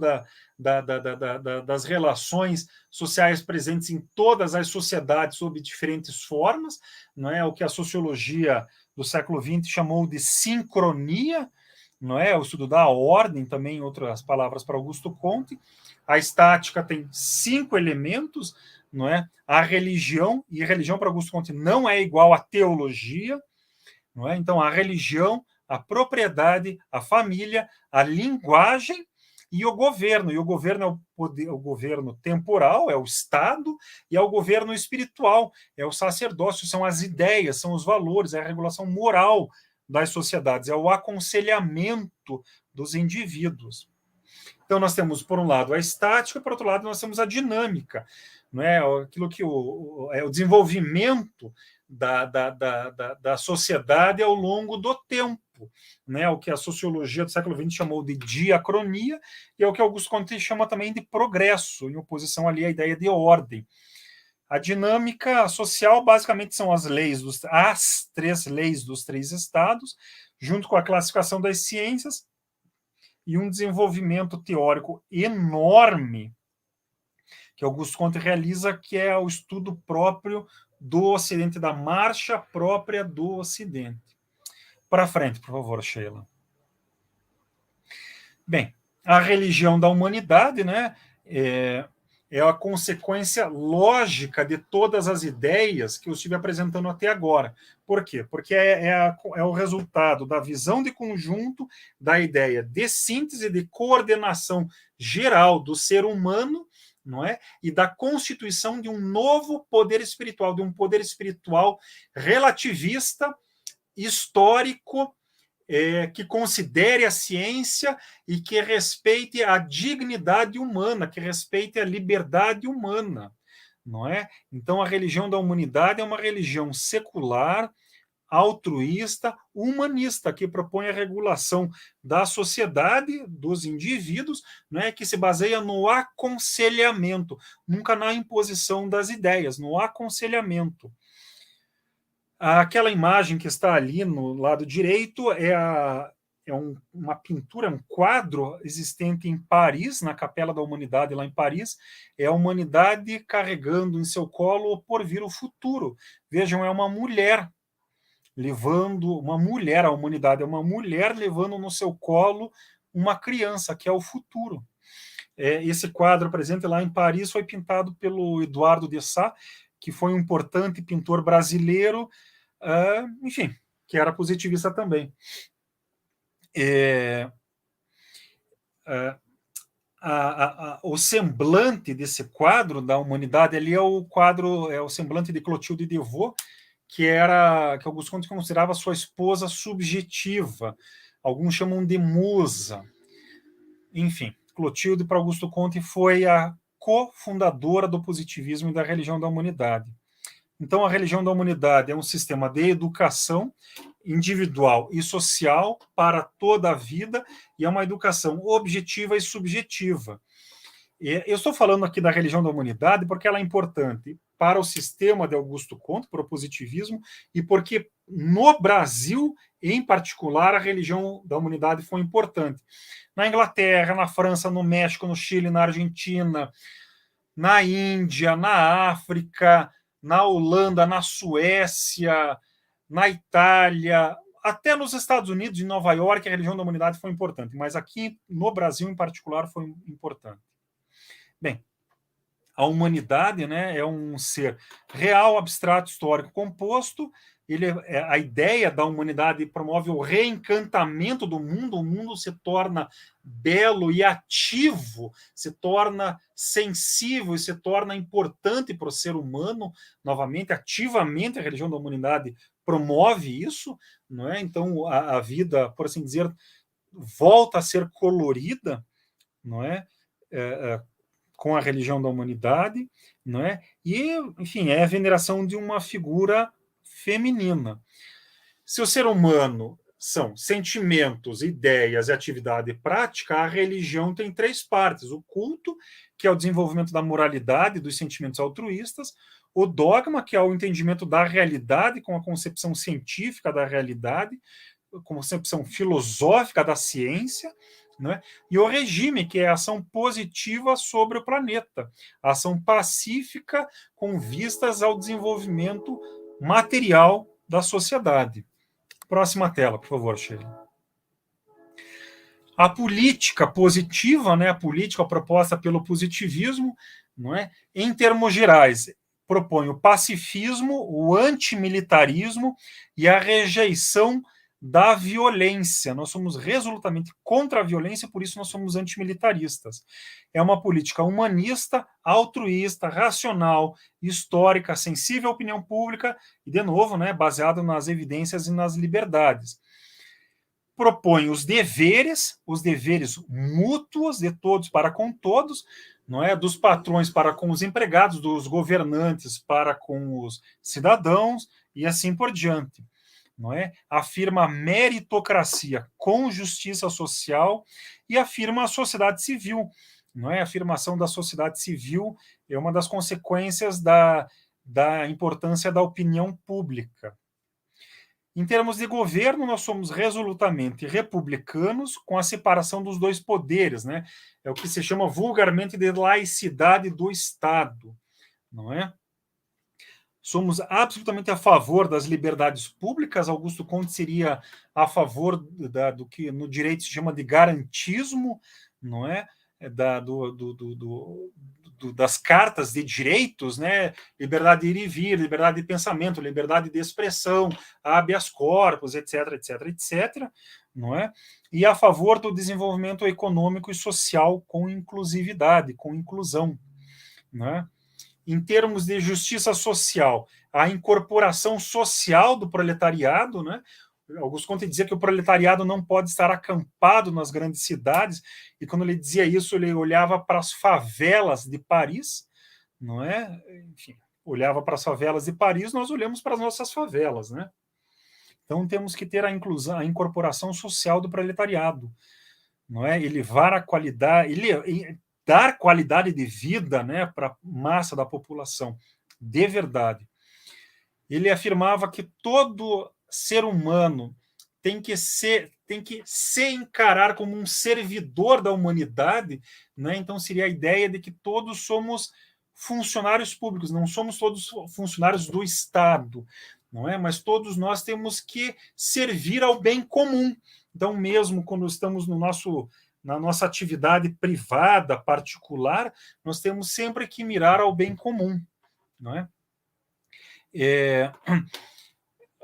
das relações sociais presentes em todas as sociedades sob diferentes formas, não é? O que a sociologia do século XX chamou de sincronia, não é? O estudo da ordem, também outras palavras para Augusto Comte. A estática tem 5 elementos, não é? A religião, e religião para Augusto Comte não é igual à teologia, não é? Então, a religião, a propriedade, a família, a linguagem e o governo. E o governo é o poder, o governo temporal, é o Estado, e é o governo espiritual, é o sacerdócio, são as ideias, são os valores, é a regulação moral das sociedades, é o aconselhamento dos indivíduos. Então, nós temos, por um lado, a estática, por outro lado, nós temos a dinâmica, não é? Aquilo que é o desenvolvimento da sociedade ao longo do tempo, né? O que a sociologia do século XX chamou de diacronia, e é o que Augusto Comte chama também de progresso, em oposição ali à ideia de ordem. A dinâmica social, basicamente, são as 3 leis dos 3 estados, junto com a classificação das ciências, e um desenvolvimento teórico enorme que Augusto Comte realiza, que é o estudo próprio do Ocidente, da marcha própria do Ocidente. Para frente, por favor, Sheila. Bem, a religião da humanidade, né, é a consequência lógica de todas as ideias que eu estive apresentando até agora. Por quê? Porque é o resultado da visão de conjunto, da ideia de síntese, de coordenação geral do ser humano, não é? E da constituição de um novo poder espiritual, de um poder espiritual relativista, histórico, que considere a ciência e que respeite a dignidade humana, que respeite a liberdade humana, não é? Então, a religião da humanidade é uma religião secular, altruísta, humanista, que propõe a regulação da sociedade, dos indivíduos, né, que se baseia no aconselhamento, nunca na imposição das ideias, no aconselhamento. Aquela imagem que está ali no lado direito uma pintura, um quadro existente em Paris, na Capela da Humanidade, lá em Paris. É a humanidade carregando em seu colo o porvir, o futuro. Vejam, é uma mulher levando, a humanidade é uma mulher levando no seu colo uma criança, que é o futuro. Esse quadro presente lá em Paris foi pintado pelo Eduardo Dessat, que foi um importante pintor brasileiro, enfim, que era positivista também. O semblante desse quadro da humanidade ali é o semblante de Clotilde de Devaux, que Auguste Comte considerava sua esposa subjetiva. Alguns chamam de musa. Enfim, Clotilde, para Augusto Comte, foi a cofundadora do positivismo e da religião da humanidade. Então, a religião da humanidade é um sistema de educação individual e social para toda a vida, e é uma educação objetiva e subjetiva. Eu estou falando aqui da religião da humanidade porque ela é importante para o sistema de Augusto Comte, para o positivismo, e porque no Brasil, em particular, a religião da humanidade foi importante. Na Inglaterra, na França, no México, no Chile, na Argentina, na Índia, na África, na Holanda, na Suécia, na Itália, até nos Estados Unidos, em Nova York, a religião da humanidade foi importante, mas aqui no Brasil, em particular, foi importante. Bem, a humanidade, né, é um ser real, abstrato, histórico, composto. A ideia da humanidade promove o reencantamento do mundo. O mundo se torna belo e ativo, se torna sensível e se torna importante para o ser humano. Novamente, ativamente, a religião da humanidade promove isso, não é? Então, a vida, por assim dizer, volta a ser colorida, não é? Com a religião da humanidade, não é? E, enfim, é a veneração de uma figura feminina. Se o ser humano são sentimentos, ideias e atividade prática, a religião tem três partes: o culto, que é o desenvolvimento da moralidade, dos sentimentos altruístas; o dogma, que é o entendimento da realidade com a concepção científica da realidade, concepção filosófica da ciência, né? E o regime, que é a ação positiva sobre o planeta, a ação pacífica com vistas ao desenvolvimento material da sociedade. Próxima tela, por favor, Sheila. A política positiva, né, a política proposta pelo positivismo, não é? Em termos gerais, propõe o pacifismo, o antimilitarismo e a rejeição da violência. Nós somos resolutamente contra a violência, por isso nós somos antimilitaristas. É uma política humanista, altruísta, racional, histórica, sensível à opinião pública e, de novo, né, baseada nas evidências e nas liberdades. Propõe os deveres mútuos de todos para com todos, não é? Dos patrões para com os empregados, dos governantes para com os cidadãos e assim por diante. Não é? Afirma a meritocracia com justiça social e afirma a sociedade civil. Não é? A afirmação da sociedade civil é uma das consequências da importância da opinião pública. Em termos de governo, nós somos resolutamente republicanos, com a separação dos dois poderes, né? É o que se chama vulgarmente de laicidade do Estado, não é? Somos absolutamente a favor das liberdades públicas. Augusto Comte seria a favor do que no direito se chama de garantismo, não é? das cartas de direitos, né? Liberdade de ir e vir, liberdade de pensamento, liberdade de expressão, habeas corpus, etc, etc, etc, não é? E a favor do desenvolvimento econômico e social com inclusividade, com inclusão, não é? Em termos de justiça social, a incorporação social do proletariado, né? Augusto Comte dizia que o proletariado não pode estar acampado nas grandes cidades, e quando ele dizia isso, ele olhava para as favelas de Paris, não é? Enfim, olhava para as favelas de Paris, nós olhamos para as nossas favelas, né? Então temos que ter a inclusão, a incorporação social do proletariado, não é? Elevar a qualidade, dar qualidade de vida, né, para a massa da população, de verdade. Ele afirmava que todo ser humano tem que se encarar como um servidor da humanidade, né? Então seria a ideia de que todos somos funcionários públicos, não somos todos funcionários do Estado, não é? Mas todos nós temos que servir ao bem comum. Então, mesmo quando estamos na nossa atividade privada, particular, nós temos sempre que mirar ao bem comum, não é?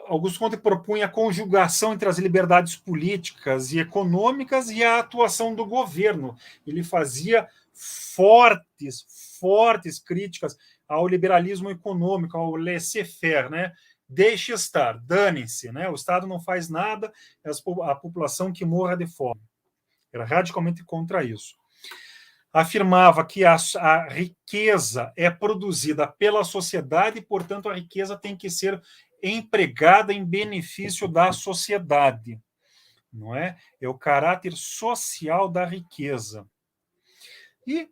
Augusto Comte propunha a conjugação entre as liberdades políticas e econômicas e a atuação do governo. Ele fazia fortes críticas ao liberalismo econômico, ao laissez-faire, né? Deixe estar, dane-se, né? O Estado não faz nada, é a população que morra de fome. Era radicalmente contra isso. Afirmava que a riqueza é produzida pela sociedade e, portanto, a riqueza tem que ser empregada em benefício da sociedade, não é? É o caráter social da riqueza. E,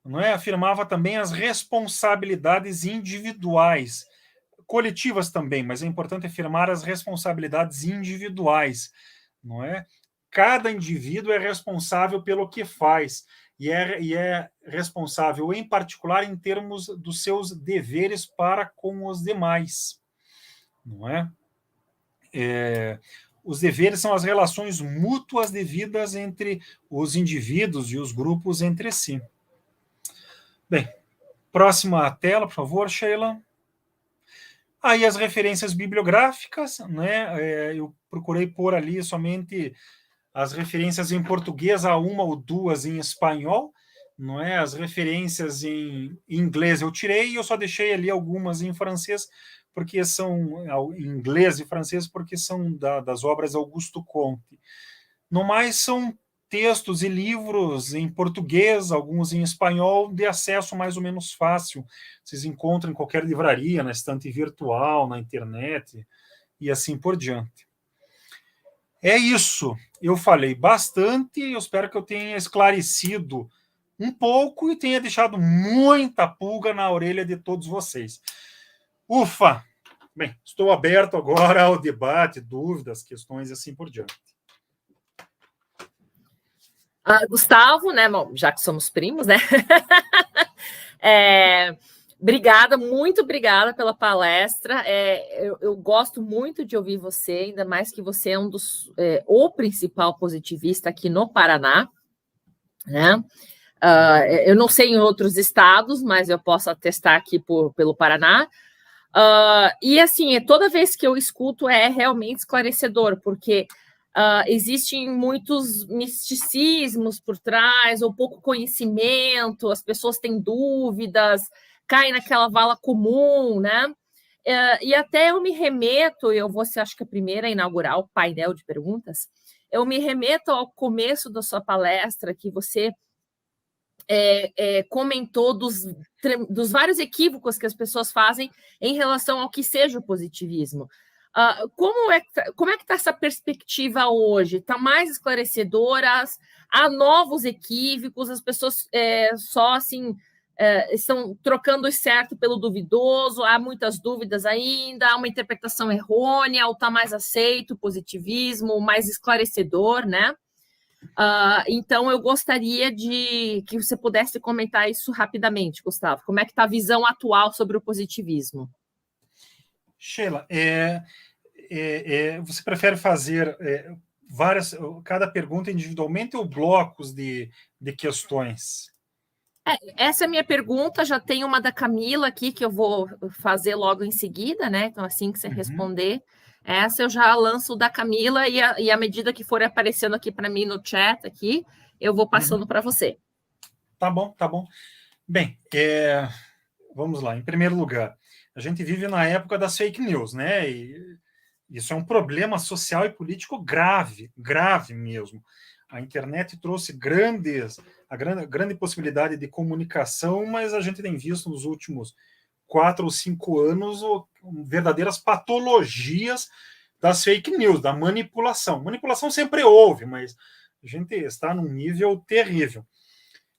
não é, afirmava também as responsabilidades individuais, coletivas também, mas é importante afirmar as responsabilidades individuais, não é? Cada indivíduo é responsável pelo que faz e é responsável, em particular, em termos dos seus deveres para com os demais, não é? Os deveres são as relações mútuas devidas entre os indivíduos e os grupos entre si. Bem, próxima tela, por favor, Sheila. Aí as referências bibliográficas, né? Eu procurei pôr ali somente as referências em português, a uma ou duas em espanhol, não é? As referências em inglês eu tirei e eu só deixei ali algumas em francês, porque são em inglês e francês, porque são das obras Augusto Comte. No mais, são textos e livros em português, alguns em espanhol, de acesso mais ou menos fácil. Vocês encontram em qualquer livraria, na estante virtual, na internet, e assim por diante. É isso. Eu falei bastante, eu espero que eu tenha esclarecido um pouco e tenha deixado muita pulga na orelha de todos vocês. Ufa! Bem, estou aberto agora ao debate, dúvidas, questões e assim por diante. Gustavo, né, bom, já que somos primos, né? Obrigada, muito obrigada pela palestra. Eu gosto muito de ouvir você, ainda mais que você é o principal positivista aqui no Paraná, né? Eu não sei em outros estados, mas eu posso atestar aqui pelo Paraná. E assim, toda vez que eu escuto é realmente esclarecedor, porque existem muitos misticismos por trás, ou pouco conhecimento, as pessoas têm dúvidas, caem naquela vala comum, né? E até eu me remeto, eu vou ser, acho que a primeira a inaugurar o painel de perguntas, eu me remeto ao começo da sua palestra, que você comentou dos vários equívocos que as pessoas fazem em relação ao que seja o positivismo. Como é que está essa perspectiva hoje? Está mais esclarecedora? Há novos equívocos? As pessoas só assim estão trocando o certo pelo duvidoso? Há muitas dúvidas ainda? Há uma interpretação errônea? Ou está mais aceito o positivismo, mais esclarecedor, né? Então, eu gostaria de que você pudesse comentar isso rapidamente, Gustavo. Como é que está a visão atual sobre o positivismo? Sheila, você prefere fazer cada pergunta individualmente ou blocos de questões? Essa é a minha pergunta, já tem uma da Camila aqui que eu vou fazer logo em seguida, né? Então, assim que você responder, essa eu já lanço da Camila e à medida que for aparecendo aqui para mim no chat aqui, eu vou passando para você. Tá bom, tá bom. Bem, vamos lá. Em primeiro lugar, a gente vive na época das fake news, né? E isso é um problema social e político grave, grave mesmo. A internet trouxe grande possibilidade de comunicação, mas a gente tem visto nos últimos 4 ou 5 anos verdadeiras patologias das fake news, da manipulação. Manipulação sempre houve, mas a gente está num nível terrível.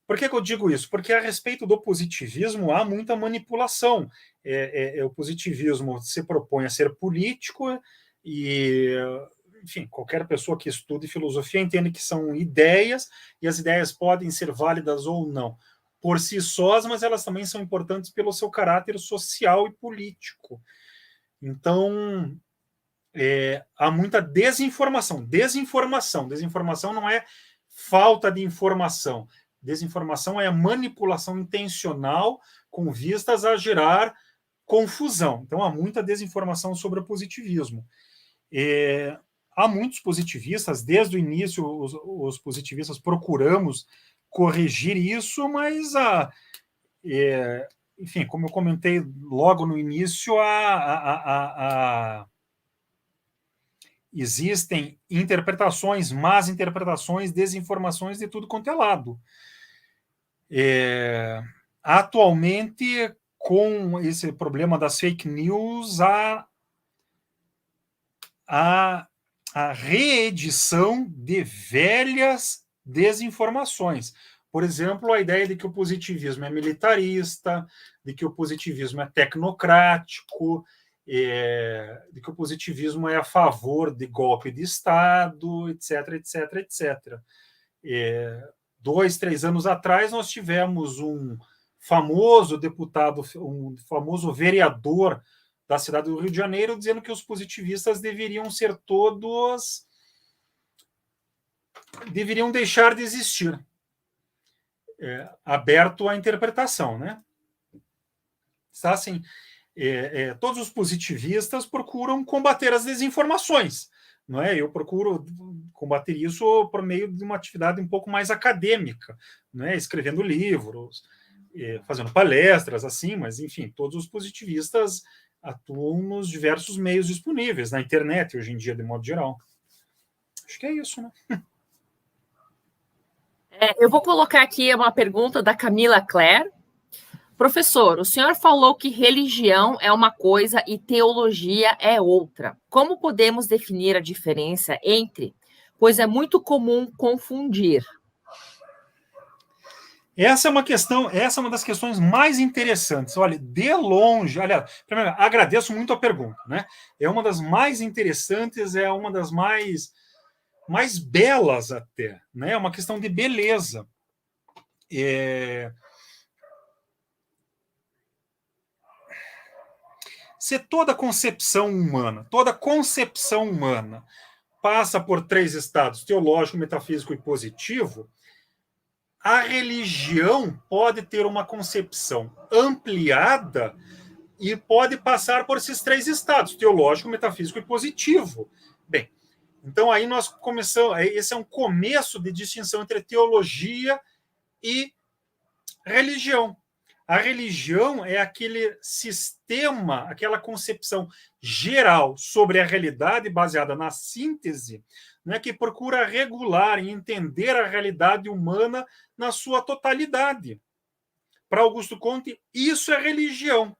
Por que eu digo isso? Porque a respeito do positivismo há muita manipulação. O positivismo se propõe a ser político e, enfim, qualquer pessoa que estude filosofia entende que são ideias e as ideias podem ser válidas ou não por si sós, mas elas também são importantes pelo seu caráter social e político. Então, há muita desinformação. Desinformação não é falta de informação. Desinformação é a manipulação intencional com vistas a gerar confusão. Então, há muita desinformação sobre o positivismo. Há muitos positivistas, desde o início, os positivistas procuramos corrigir isso, mas, enfim, como eu comentei logo no início, existem interpretações, más interpretações, desinformações de tudo quanto é lado. Atualmente, com esse problema das fake news, a reedição de velhas desinformações. Por exemplo, a ideia de que o positivismo é militarista, de que o positivismo é tecnocrático, de que o positivismo é a favor de golpe de Estado, etc, etc, etc. 2, 3 anos atrás, nós tivemos um famoso deputado, um famoso vereador da cidade do Rio de Janeiro, dizendo que os positivistas deveriam deixar de existir. Aberto à interpretação, né? Está assim, todos os positivistas procuram combater as desinformações, não é? Eu procuro combater isso por meio de uma atividade um pouco mais acadêmica, não é? Escrevendo livros, fazendo palestras, assim, mas, enfim, todos os positivistas atuam nos diversos meios disponíveis, na internet, hoje em dia, de modo geral. Acho que é isso, né? Eu vou colocar aqui uma pergunta da Camila Claire. Professor, o senhor falou que religião é uma coisa e teologia é outra. Como podemos definir a diferença entre? Pois é muito comum confundir. Essa é uma das questões mais interessantes. Olha, de longe, aliás, primeiro, agradeço muito a pergunta, né? É uma das mais interessantes, é uma das mais belas até, né? É uma questão de beleza. Se toda concepção humana passa por 3 estados, teológico, metafísico e positivo, a religião pode ter uma concepção ampliada e pode passar por esses 3 estados, teológico, metafísico e positivo. Bem, então aí nós começamos, esse é um começo de distinção entre teologia e religião. A religião é aquele sistema, aquela concepção geral sobre a realidade baseada na síntese, né, que procura regular e entender a realidade humana na sua totalidade. Para Augusto Comte, isso é religião.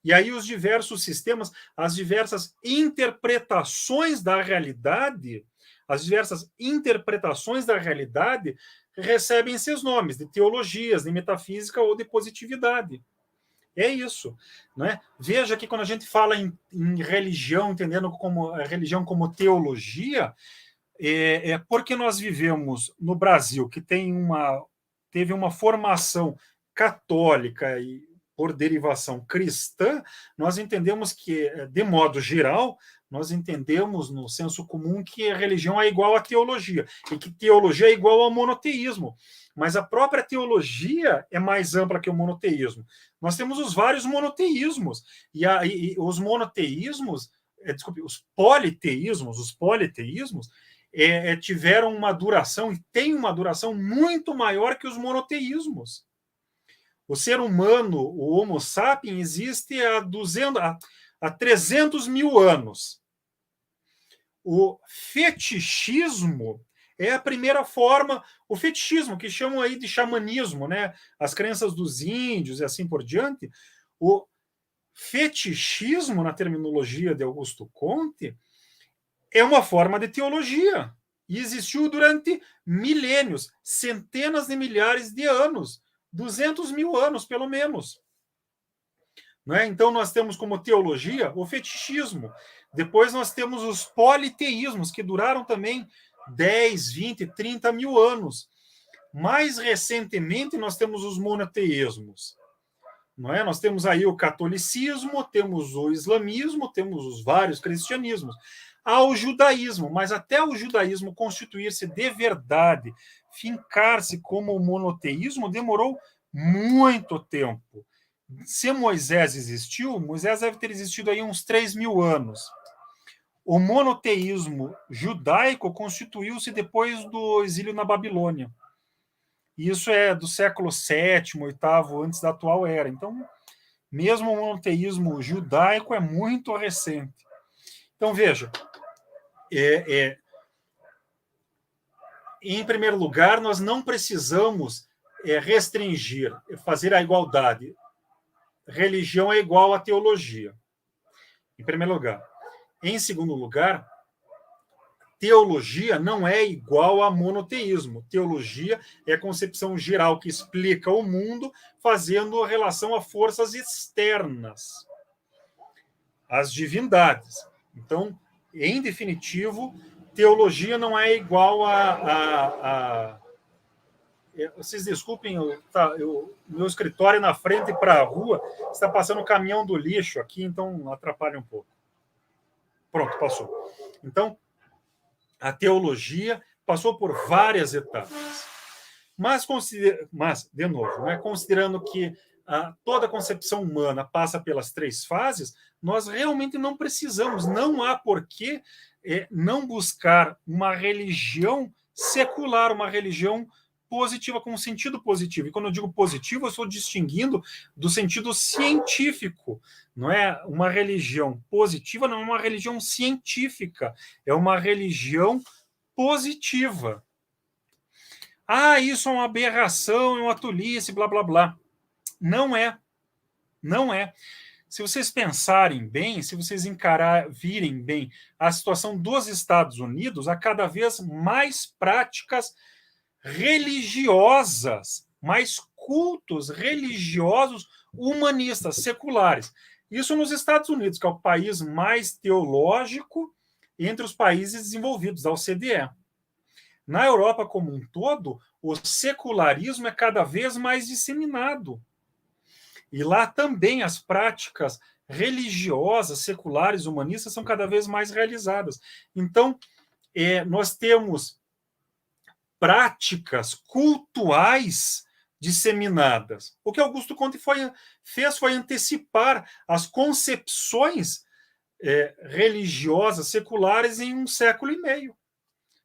E aí os diversos sistemas, as diversas interpretações da realidade, recebem seus nomes, de teologias, de metafísica ou de positividade. É isso. Né? Veja que quando a gente fala em religião, entendendo a religião como teologia, porque nós vivemos no Brasil, que teve uma formação católica e, por derivação cristã, nós entendemos que, de modo geral, nós entendemos no senso comum que a religião é igual à teologia, e que teologia é igual ao monoteísmo. Mas a própria teologia é mais ampla que o monoteísmo. Nós temos os vários monoteísmos, e os monoteísmos, desculpe, os politeísmos tiveram uma duração, e têm uma duração muito maior que os monoteísmos. O ser humano, o Homo sapiens, existe há 300 mil anos. O fetichismo é a primeira forma, o fetichismo, que chamam aí de xamanismo, né? As crenças dos índios e assim por diante. O fetichismo, na terminologia de Augusto Comte, é uma forma de teologia. E existiu durante milênios, centenas de milhares de anos, 200 mil anos, pelo menos. Não é? Então, nós temos como teologia o fetichismo. Depois, nós temos os politeísmos, que duraram também 10, 20, 30 mil anos. Mais recentemente, nós temos os monoteísmos. Não é? Nós temos aí o catolicismo, temos o islamismo, temos os vários cristianismos. Há o judaísmo, mas até o judaísmo constituir-se de verdade, fincar-se como monoteísmo, demorou muito tempo. Se Moisés existiu, Moisés deve ter existido aí uns 3 mil anos. O monoteísmo judaico constituiu-se depois do exílio na Babilônia. Isso é do século VII, VIII, antes da atual era. Então, mesmo o monoteísmo judaico é muito recente. Então, veja, em primeiro lugar, nós não precisamos restringir, fazer a igualdade. Religião é igual à teologia, em primeiro lugar. Em segundo lugar, teologia não é igual a monoteísmo. Teologia é a concepção geral que explica o mundo, fazendo relação a forças externas, às divindades. Então, em definitivo, teologia não é igual Vocês desculpem, meu escritório na frente para a rua, está passando o caminhão do lixo aqui, então atrapalha um pouco. Pronto, passou. Então, a teologia passou por várias etapas. Mas de novo, né, considerando que toda a concepção humana passa pelas 3 fases, nós realmente não precisamos, não há por que não buscar uma religião secular, uma religião positiva, com um sentido positivo. E quando eu digo positivo, eu estou distinguindo do sentido científico. Não é uma religião positiva, não é uma religião científica, é uma religião positiva. Isso é uma aberração, é uma tolice, blá, blá, blá. Não é. Não é. Se vocês pensarem bem, se vocês virem bem a situação dos Estados Unidos, há cada vez mais práticas religiosas, mais cultos religiosos humanistas, seculares. Isso nos Estados Unidos, que é o país mais teológico entre os países desenvolvidos, da OCDE. Na Europa como um todo, o secularismo é cada vez mais disseminado. E lá também as práticas religiosas, seculares, humanistas são cada vez mais realizadas. Então, nós temos práticas cultuais disseminadas. O que Augusto Comte fez foi antecipar as concepções religiosas, seculares, em 1,5 século.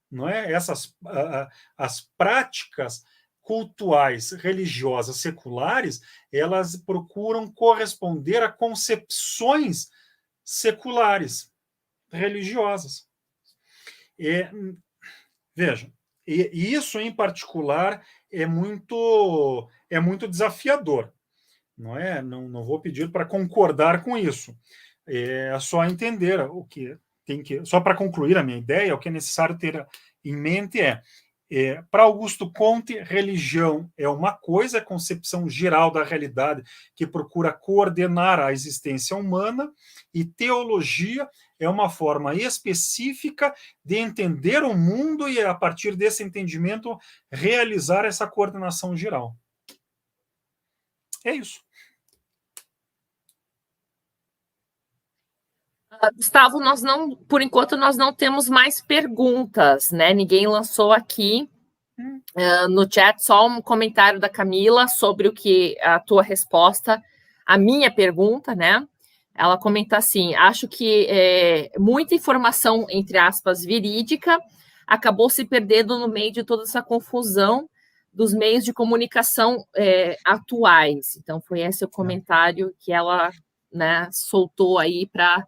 Não é? As práticas cultuais, religiosas, seculares, elas procuram corresponder a concepções seculares, religiosas. Vejam, e isso, em particular, é muito desafiador. Não é? Não vou pedir para concordar com isso. É só entender o que tem que... Só para concluir a minha ideia, o que é necessário ter em mente para Augusto Comte, religião é uma coisa, a concepção geral da realidade que procura coordenar a existência humana, e teologia é uma forma específica de entender o mundo e, a partir desse entendimento, realizar essa coordenação geral. É isso. Gustavo, nós não, por enquanto, nós não temos mais perguntas, né? Ninguém lançou aqui no chat só um comentário da Camila sobre o que a tua resposta, a minha pergunta, né? Ela comenta assim: acho que muita informação, entre aspas, verídica, acabou se perdendo no meio de toda essa confusão dos meios de comunicação atuais. Então, foi esse o comentário que ela, né, soltou aí para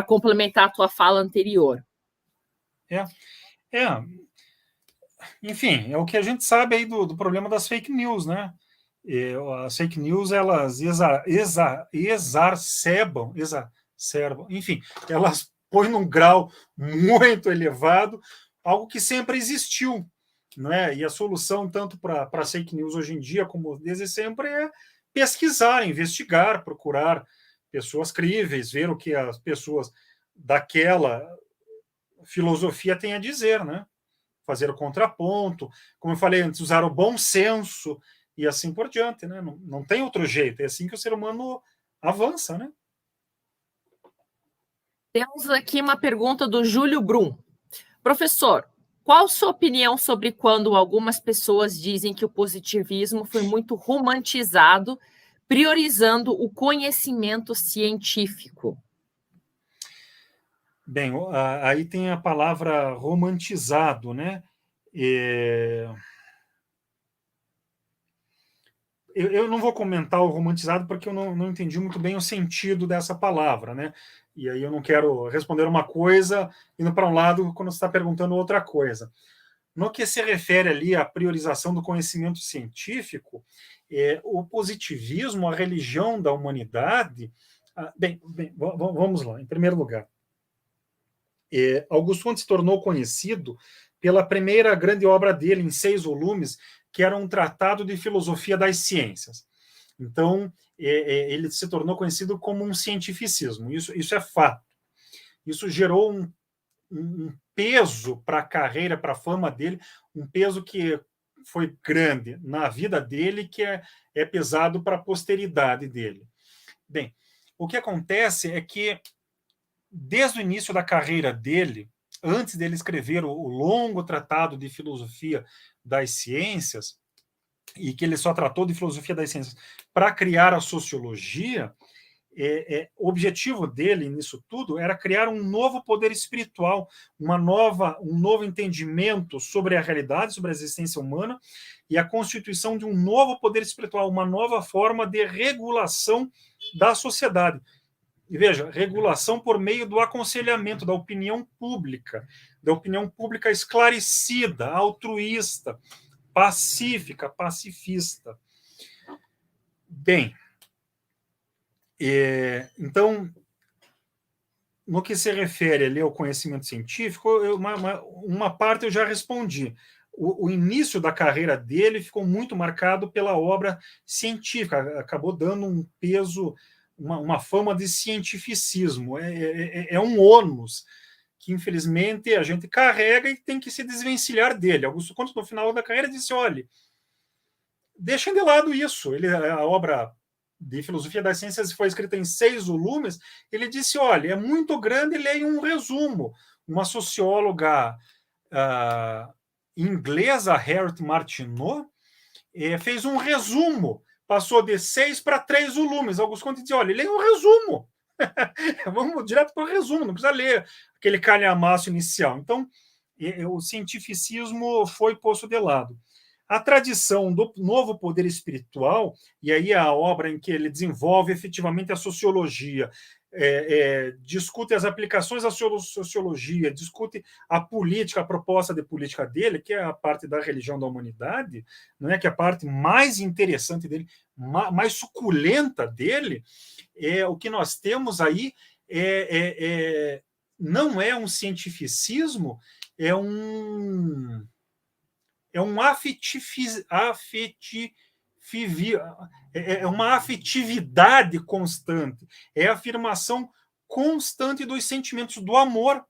complementar a tua fala anterior. Enfim, é o que a gente sabe aí do problema das fake news, né? As fake news, elas exacerbam, enfim, elas põem num grau muito elevado algo que sempre existiu, né? E a solução, tanto para as fake news hoje em dia, como desde sempre, é pesquisar, investigar, procurar pessoas críveis, ver o que as pessoas daquela filosofia têm a dizer, né? Fazer o contraponto, como eu falei antes, usar o bom senso e assim por diante, né? Não tem outro jeito, é assim que o ser humano avança, né? Temos aqui uma pergunta do Júlio Brum. Professor, qual sua opinião sobre quando algumas pessoas dizem que o positivismo foi muito romantizado, priorizando o conhecimento científico? Bem, aí tem a palavra romantizado, né? Eu não vou comentar o romantizado porque eu não entendi muito bem o sentido dessa palavra, né? E aí eu não quero responder uma coisa indo para um lado quando você está perguntando outra coisa. No que se refere ali à priorização do conhecimento científico, o positivismo, a religião da humanidade. Vamos lá. Em primeiro lugar, Augusto Conte se tornou conhecido pela primeira grande obra dele, em 6 volumes, que era um tratado de filosofia das ciências. Então, ele se tornou conhecido como um cientificismo. Isso é fato. Isso gerou um peso para a carreira, para a fama dele, um peso que foi grande na vida dele, que é pesado para a posteridade dele. Bem, o que acontece é que, desde o início da carreira dele, antes dele escrever o longo tratado de filosofia das ciências, e que ele só tratou de filosofia das ciências para criar a sociologia, o objetivo dele nisso tudo era criar um novo poder espiritual, um novo entendimento sobre a realidade, sobre a existência humana e a constituição de um novo poder espiritual, uma nova forma de regulação da sociedade. E veja, regulação por meio do aconselhamento da opinião pública esclarecida, altruísta, pacífica, pacifista. Bem, então, no que se refere ali ao conhecimento científico, uma parte eu já respondi. O início da carreira dele ficou muito marcado pela obra científica, acabou dando um peso, uma fama de cientificismo. É um ônus que, infelizmente, a gente carrega e tem que se desvencilhar dele. Augusto Conte, no final da carreira, disse: olha, deixem de lado isso. A obra de filosofia das ciências foi escrita em 6 volumes. Ele disse: olha, é muito grande, leia um resumo. Uma socióloga inglesa, Harriet Martineau, fez um resumo, passou de 6 para 3 volumes. Augusto Conte disse: olha, leia um resumo. Vamos direto para o resumo, não precisa ler aquele calhamaço inicial. Então, o cientificismo foi posto de lado. A tradição do novo poder espiritual, e aí a obra em que ele desenvolve efetivamente a sociologia, discute as aplicações da sociologia, discute a política, a proposta de política dele, que é a parte da religião da humanidade, não é, que é a parte mais interessante dele, mais suculenta dele. O que nós temos aí não é um cientificismo, é uma afetividade constante, é a afirmação constante dos sentimentos do amor.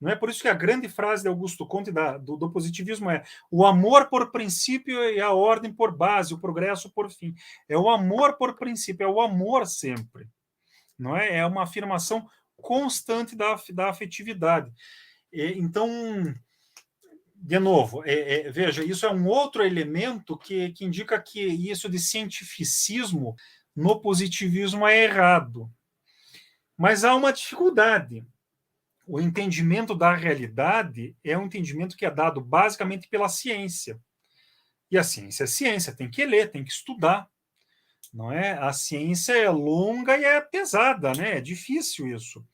Não é por isso que a grande frase de Augusto Conte do positivismo é: o amor por princípio e a ordem por base, o progresso por fim. É o amor por princípio, é o amor sempre. Não é? É uma afirmação constante da afetividade. Então, de novo, veja, isso é um outro elemento que indica que isso de cientificismo no positivismo é errado. Mas há uma dificuldade. O entendimento da realidade é um entendimento que é dado basicamente pela ciência. E a ciência é ciência, tem que ler, tem que estudar. Não é? A ciência é longa e é pesada, né? É difícil isso.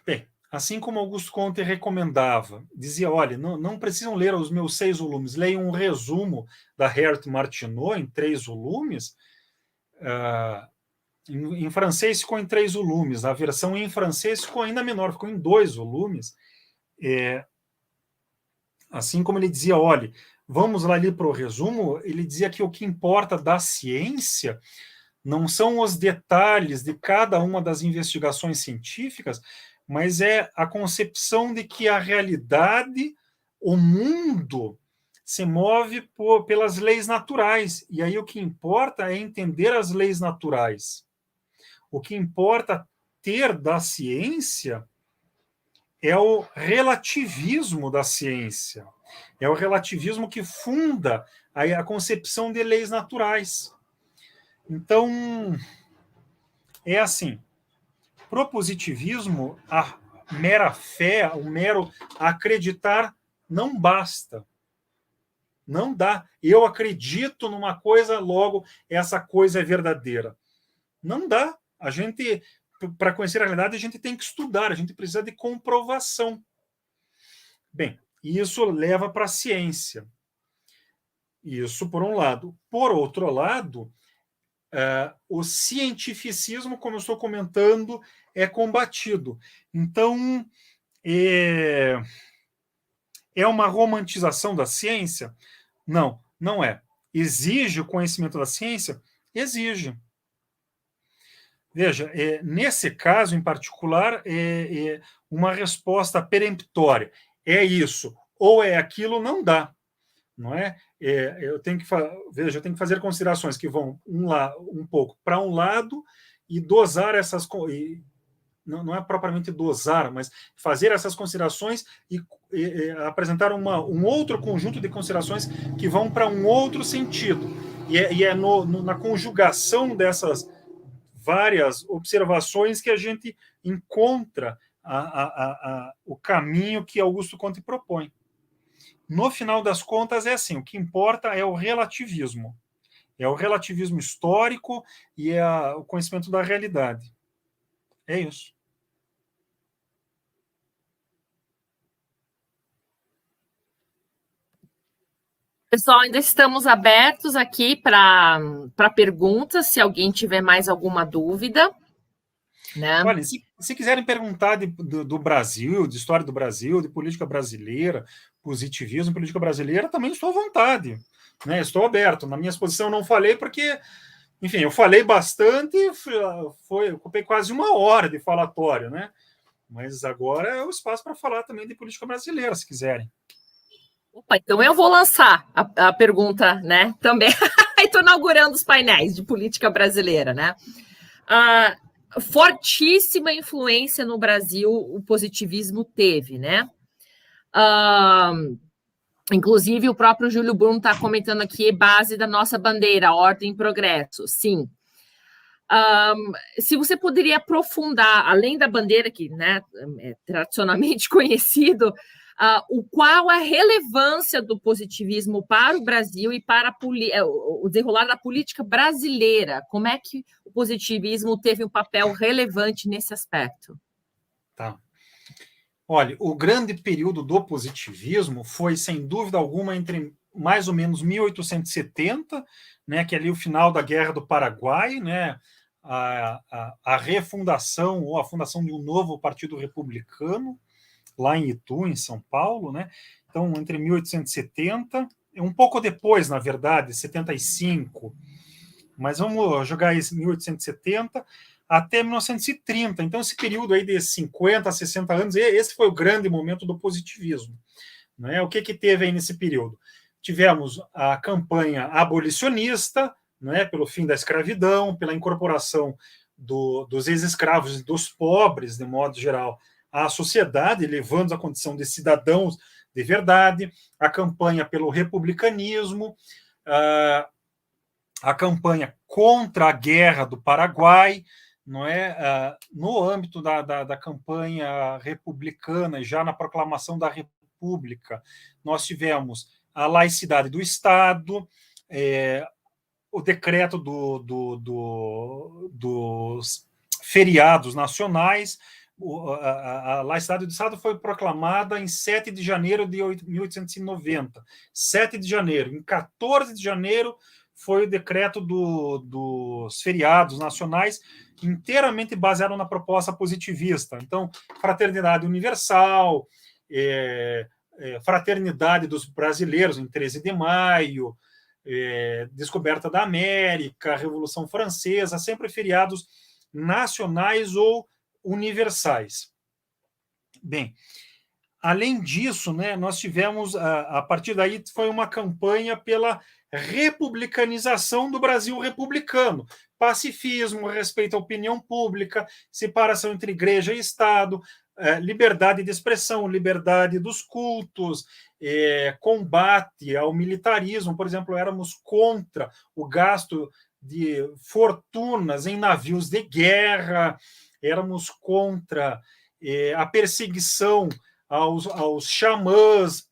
Bem, assim como Augusto Comte recomendava, dizia, olha, não precisam ler os meus 6 volumes, leiam um resumo da Hertz Martineau em 3 volumes. Em francês ficou em 3 volumes, a versão em francês ficou ainda menor, ficou em 2 volumes. Assim como ele dizia, olha, vamos lá ali para o resumo, ele dizia que o que importa da ciência não são os detalhes de cada uma das investigações científicas, mas é a concepção de que a realidade, o mundo, se move pelas leis naturais. E aí o que importa é entender as leis naturais. O que importa ter da ciência é o relativismo da ciência. É o relativismo que funda a concepção de leis naturais. Então, é assim, pro positivismo, a mera fé, o mero acreditar não basta. Não dá. Eu acredito numa coisa, logo essa coisa é verdadeira. Não dá. A gente, para conhecer a realidade, a gente tem que estudar, a gente precisa de comprovação. Bem, isso leva para a ciência. Isso por um lado. Por outro lado, o cientificismo, como eu estou comentando, é combatido. Então, é uma romantização da ciência? Não, não é. Exige o conhecimento da ciência? Exige. Veja, nesse caso em particular, uma resposta peremptória. É isso, ou é aquilo, não dá. Não é? Eu tenho que fazer considerações que vão um pouco para um lado e dosar essas. Não é propriamente dosar, mas fazer essas considerações e apresentar um outro conjunto de considerações que vão para um outro sentido. E é na conjugação dessas várias observações que a gente encontra o caminho que Augusto Comte propõe. No final das contas, é assim, o que importa é o relativismo. É o relativismo histórico e o conhecimento da realidade. É isso. Pessoal, ainda estamos abertos aqui para perguntas, se alguém tiver mais alguma dúvida. Né? Olha, se quiserem perguntar do Brasil, de história do Brasil, de política brasileira, positivismo, política brasileira, também estou à vontade. Né? Estou aberto. Na minha exposição não falei porque, enfim, eu falei bastante, ocupei quase 1 hora de falatório, né? Mas agora é o espaço para falar também de política brasileira, se quiserem. Opa, então eu vou lançar a pergunta, né? Também. Estou inaugurando os painéis de política brasileira, né? Fortíssima influência no Brasil o positivismo teve, né? Inclusive, o próprio Júlio Bruno está comentando aqui, base da nossa bandeira, ordem e progresso. Sim. Se você poderia aprofundar, além da bandeira que, né, é tradicionalmente conhecido, qual a relevância do positivismo para o Brasil e para o desenrolar da política brasileira? Como é que o positivismo teve um papel relevante nesse aspecto? Tá. Olha, o grande período do positivismo foi, sem dúvida alguma, entre mais ou menos 1870, né, que é ali o final da Guerra do Paraguai, né, a refundação ou a fundação de um novo partido republicano, lá em Itu, em São Paulo, né? Então, entre 1870, um pouco depois, na verdade, 75, mas vamos jogar isso 1870 até 1930. Então, esse período aí de 50 a 60 anos, esse foi o grande momento do positivismo. Né? O que teve aí nesse período? Tivemos a campanha abolicionista, né, pelo fim da escravidão, pela incorporação dos ex-escravos e dos pobres, de modo geral, à sociedade, levando à condição de cidadãos de verdade, a campanha pelo republicanismo, a campanha contra a guerra do Paraguai, não é? No âmbito da campanha republicana, já na proclamação da República, nós tivemos a laicidade do Estado, o decreto dos feriados nacionais. A laicidade do Estado foi proclamada em 7 de janeiro de 1890. 7 de janeiro. Em 14 de janeiro foi o decreto dos feriados nacionais, inteiramente baseado na proposta positivista. Então, fraternidade universal, fraternidade dos brasileiros em 13 de maio, descoberta da América, Revolução Francesa, sempre feriados nacionais ou universais. Bem, além disso, né, nós tivemos, a partir daí, foi uma campanha pela republicanização do Brasil republicano, pacifismo, respeito à opinião pública, separação entre igreja e Estado, liberdade de expressão, liberdade dos cultos, combate ao militarismo. Por exemplo, éramos contra o gasto de fortunas em navios de guerra, éramos contra a perseguição aos xamãs,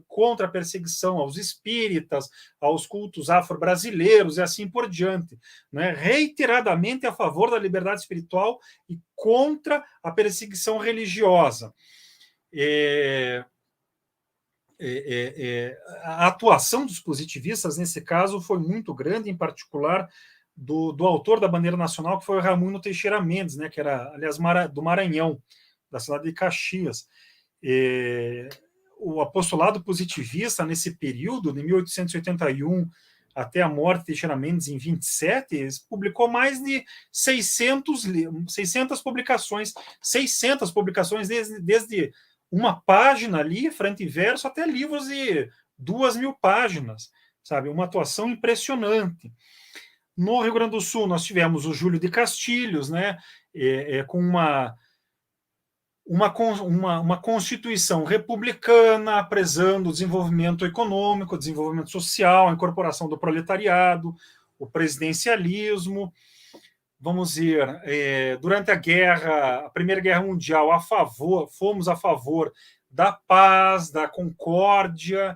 contra a perseguição aos espíritas, aos cultos afro-brasileiros e assim por diante, né? Reiteradamente a favor da liberdade espiritual e contra a perseguição religiosa. A atuação dos positivistas, nesse caso, foi muito grande, em particular do autor da bandeira nacional, que foi o Raimundo Teixeira Mendes, né, que era, aliás, do Maranhão, da cidade de Caxias. O apostolado positivista, nesse período, de 1881 até a morte de Teixeira Mendes, em 27, publicou mais de 600 publicações, 600 publicações desde uma página ali, frente e verso, até livros de 2.000 páginas, sabe? Uma atuação impressionante. No Rio Grande do Sul, nós tivemos o Júlio de Castilhos, né, com uma constituição republicana, prezando o desenvolvimento econômico, o desenvolvimento social, a incorporação do proletariado, o presidencialismo. Vamos ver, durante a Primeira Guerra Mundial, fomos a favor da paz, da concórdia.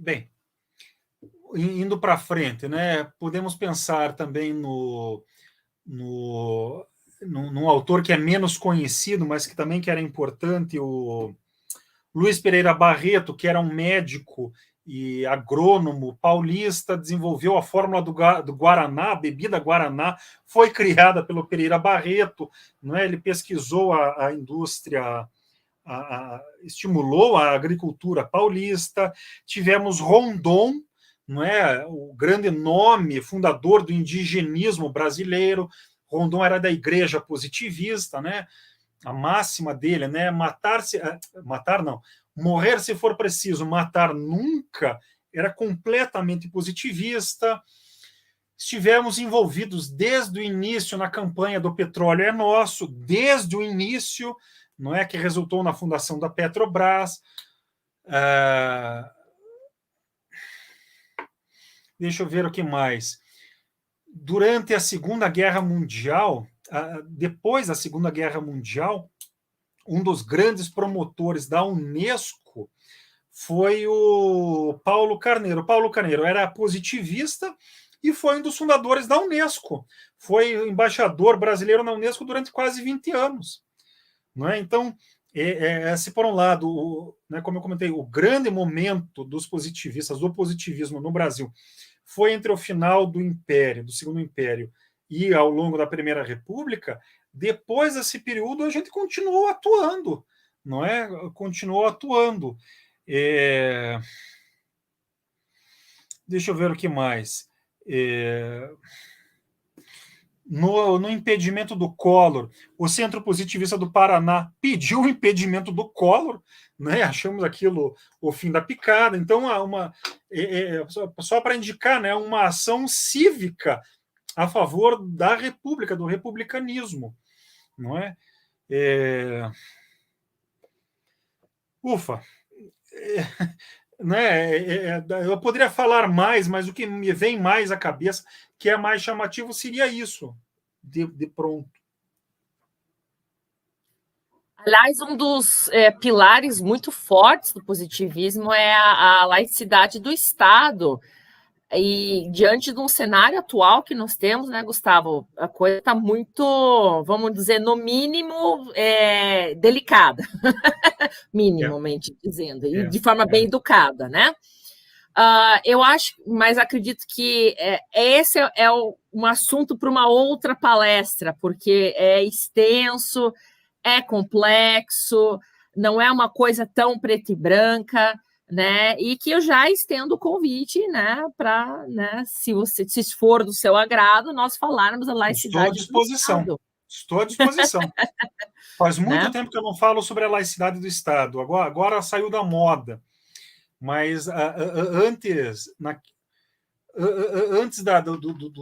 Bem, indo para frente, né, podemos pensar também num autor que é menos conhecido, mas que também que era importante, o Luiz Pereira Barreto, que era um médico e agrônomo paulista, desenvolveu a fórmula do Guaraná, a bebida Guaraná, foi criada pelo Pereira Barreto, não é? Ele pesquisou a indústria, estimulou a agricultura paulista. Tivemos Rondon, não é? O grande nome fundador do indigenismo brasileiro. Rondon era da igreja positivista, né? A máxima dele, né? Morrer se for preciso, matar nunca, era completamente positivista. Estivemos envolvidos desde o início na campanha do Petróleo é Nosso, desde o início, não é, que resultou na fundação da Petrobras. Deixa eu ver o que mais. Durante a Segunda Guerra Mundial, depois da Segunda Guerra Mundial, um dos grandes promotores da Unesco foi o Paulo Carneiro. O Paulo Carneiro era positivista e foi um dos fundadores da Unesco. Foi embaixador brasileiro na Unesco durante quase 20 anos. Não é? Então, se por um lado, né, como eu comentei, o grande momento dos positivistas, do positivismo no Brasil, foi entre o final do Império, do Segundo Império, e ao longo da Primeira República, depois desse período a gente continuou atuando, não é? Continuou atuando. Deixa eu ver o que mais. no impedimento do Collor, o Centro Positivista do Paraná pediu o impedimento do Collor, né? Achamos aquilo o fim da picada. Então, só para indicar, né, uma ação cívica a favor da República, do republicanismo, não é? Ufa! Né? Eu poderia falar mais, mas o que me vem mais à cabeça, que é mais chamativo, seria isso, de pronto. Aliás, um dos pilares muito fortes do positivismo é a laicidade do Estado. E diante de um cenário atual que nós temos, né, Gustavo, a coisa está muito, vamos dizer, no mínimo, delicada, minimamente dizendo, e de forma bem educada, né? Eu acho, mas acredito que esse é um assunto para uma outra palestra, porque é extenso, é complexo, não é uma coisa tão preta e branca, né? E que eu já estendo o convite, né, para, né, se for do seu agrado, nós falarmos da laicidade. Estou à disposição. Estou à disposição. Faz muito tempo que eu não falo sobre a laicidade do Estado. Agora saiu da moda. Mas antes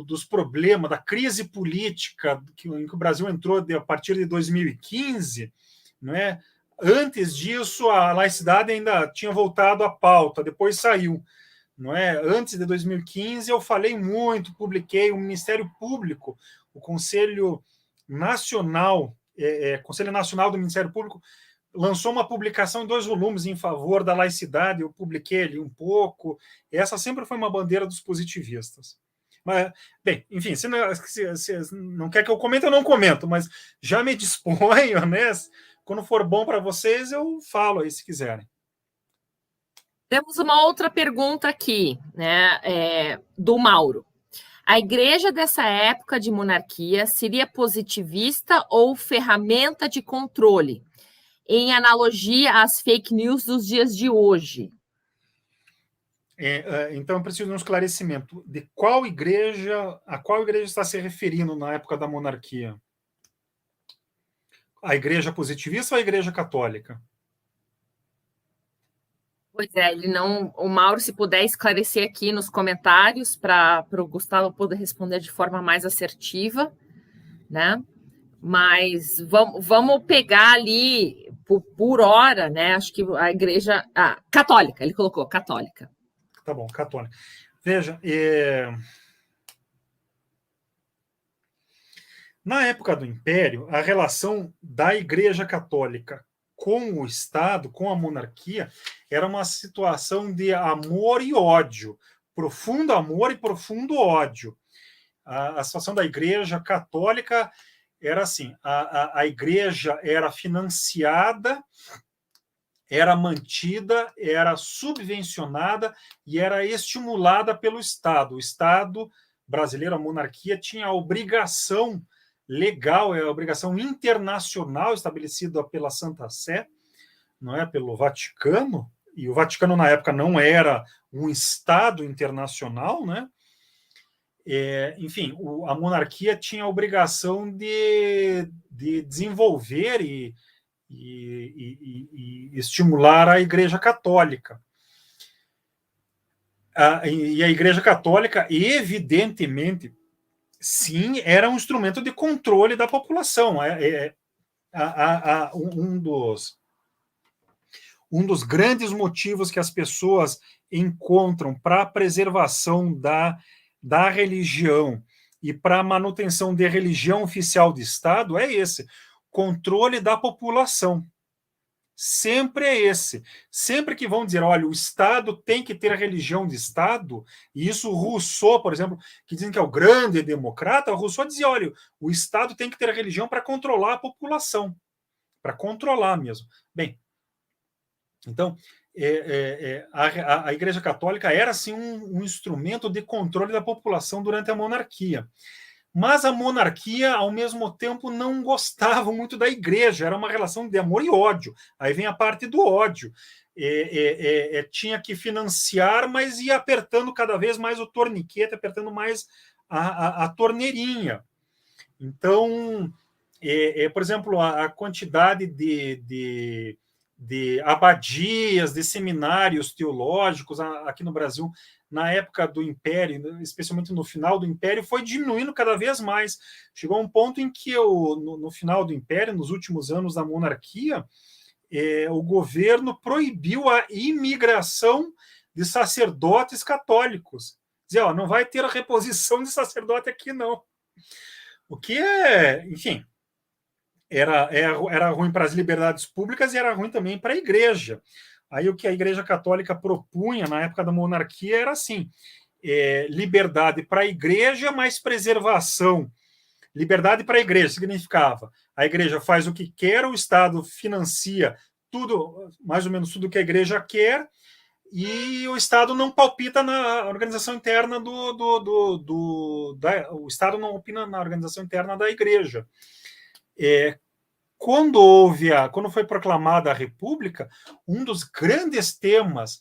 dos problemas, da crise política em que o Brasil entrou a partir de 2015, não é? Antes disso, a laicidade ainda tinha voltado à pauta, depois saiu. Não é? Antes de 2015, eu falei muito, publiquei o Ministério Público, o Conselho Nacional, Conselho Nacional do Ministério Público, lançou uma publicação em 2 volumes em favor da laicidade, eu publiquei ali um pouco. Essa sempre foi uma bandeira dos positivistas. Mas, bem, enfim, se não quer que eu comente, eu não comento, mas já me disponho, né? Quando for bom para vocês, eu falo aí se quiserem. Temos uma outra pergunta aqui, né, do Mauro. A igreja dessa época de monarquia seria positivista ou ferramenta de controle, em analogia às fake news dos dias de hoje? Então, eu preciso de um esclarecimento. A qual igreja está se referindo na época da monarquia? A igreja positivista ou a igreja católica? Pois é, o Mauro, se puder esclarecer aqui nos comentários para o Gustavo poder responder de forma mais assertiva, né? Mas vamos pegar ali por hora, né? Acho que a igreja católica, ele colocou católica. Tá bom, católica. Veja, na época do Império, a relação da Igreja Católica com o Estado, com a monarquia, era uma situação de amor e ódio, profundo amor e profundo ódio. A situação da Igreja Católica era assim: a Igreja era financiada, era mantida, era subvencionada e era estimulada pelo Estado. O Estado brasileiro, a monarquia, tinha a obrigação legal, a obrigação internacional estabelecida pela Santa Sé, não é, pelo Vaticano, e o Vaticano na época não era um Estado internacional, né? Enfim, a monarquia tinha a obrigação de desenvolver e estimular a Igreja Católica. E a Igreja Católica, evidentemente, sim, era um instrumento de controle da população. Um dos grandes motivos que as pessoas encontram para a preservação da religião e para a manutenção de religião oficial de Estado é esse: controle da população. Sempre é esse. Sempre que vão dizer, olha, o Estado tem que ter a religião de Estado, e isso Rousseau, por exemplo, que dizem que é o grande democrata, Rousseau dizia, olha, o Estado tem que ter a religião para controlar a população, para controlar mesmo. Bem, então, a Igreja Católica era, assim, um instrumento de controle da população durante a monarquia. Mas a monarquia, ao mesmo tempo, não gostava muito da igreja, era uma relação de amor e ódio. Aí vem a parte do ódio. Tinha que financiar, mas ia apertando cada vez mais o torniquete, apertando mais a torneirinha. Então, por exemplo, a quantidade de abadias, de seminários teológicos aqui no Brasil, na época do Império, especialmente no final do Império, foi diminuindo cada vez mais. Chegou a um ponto em que, no final do Império, nos últimos anos da monarquia, o governo proibiu a imigração de sacerdotes católicos. Dizia, não vai ter a reposição de sacerdote aqui, não. O que enfim, era ruim para as liberdades públicas e era ruim também para a igreja. Aí o que a Igreja Católica propunha na época da monarquia era assim, liberdade para a igreja, mas preservação. Liberdade para a igreja significava a igreja faz o que quer, o Estado financia tudo, mais ou menos tudo que a igreja quer, e o Estado não palpita na organização interna o Estado não opina na organização interna da igreja. Quando foi proclamada a República, um dos grandes temas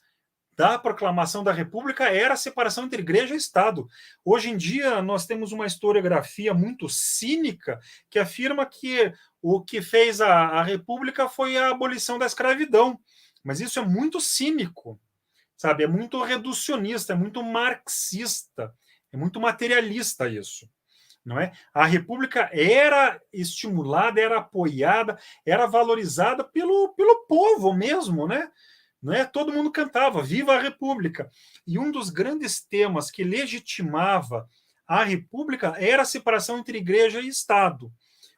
da proclamação da República era a separação entre igreja e Estado. Hoje em dia, nós temos uma historiografia muito cínica que afirma que o que fez a República foi a abolição da escravidão. Mas isso é muito cínico, sabe? É muito reducionista, é muito marxista, é muito materialista isso. Não é? A República era estimulada, era apoiada, era valorizada pelo povo mesmo, né? Não é? Todo mundo cantava Viva a República. E um dos grandes temas que legitimava a República era a separação entre igreja e Estado.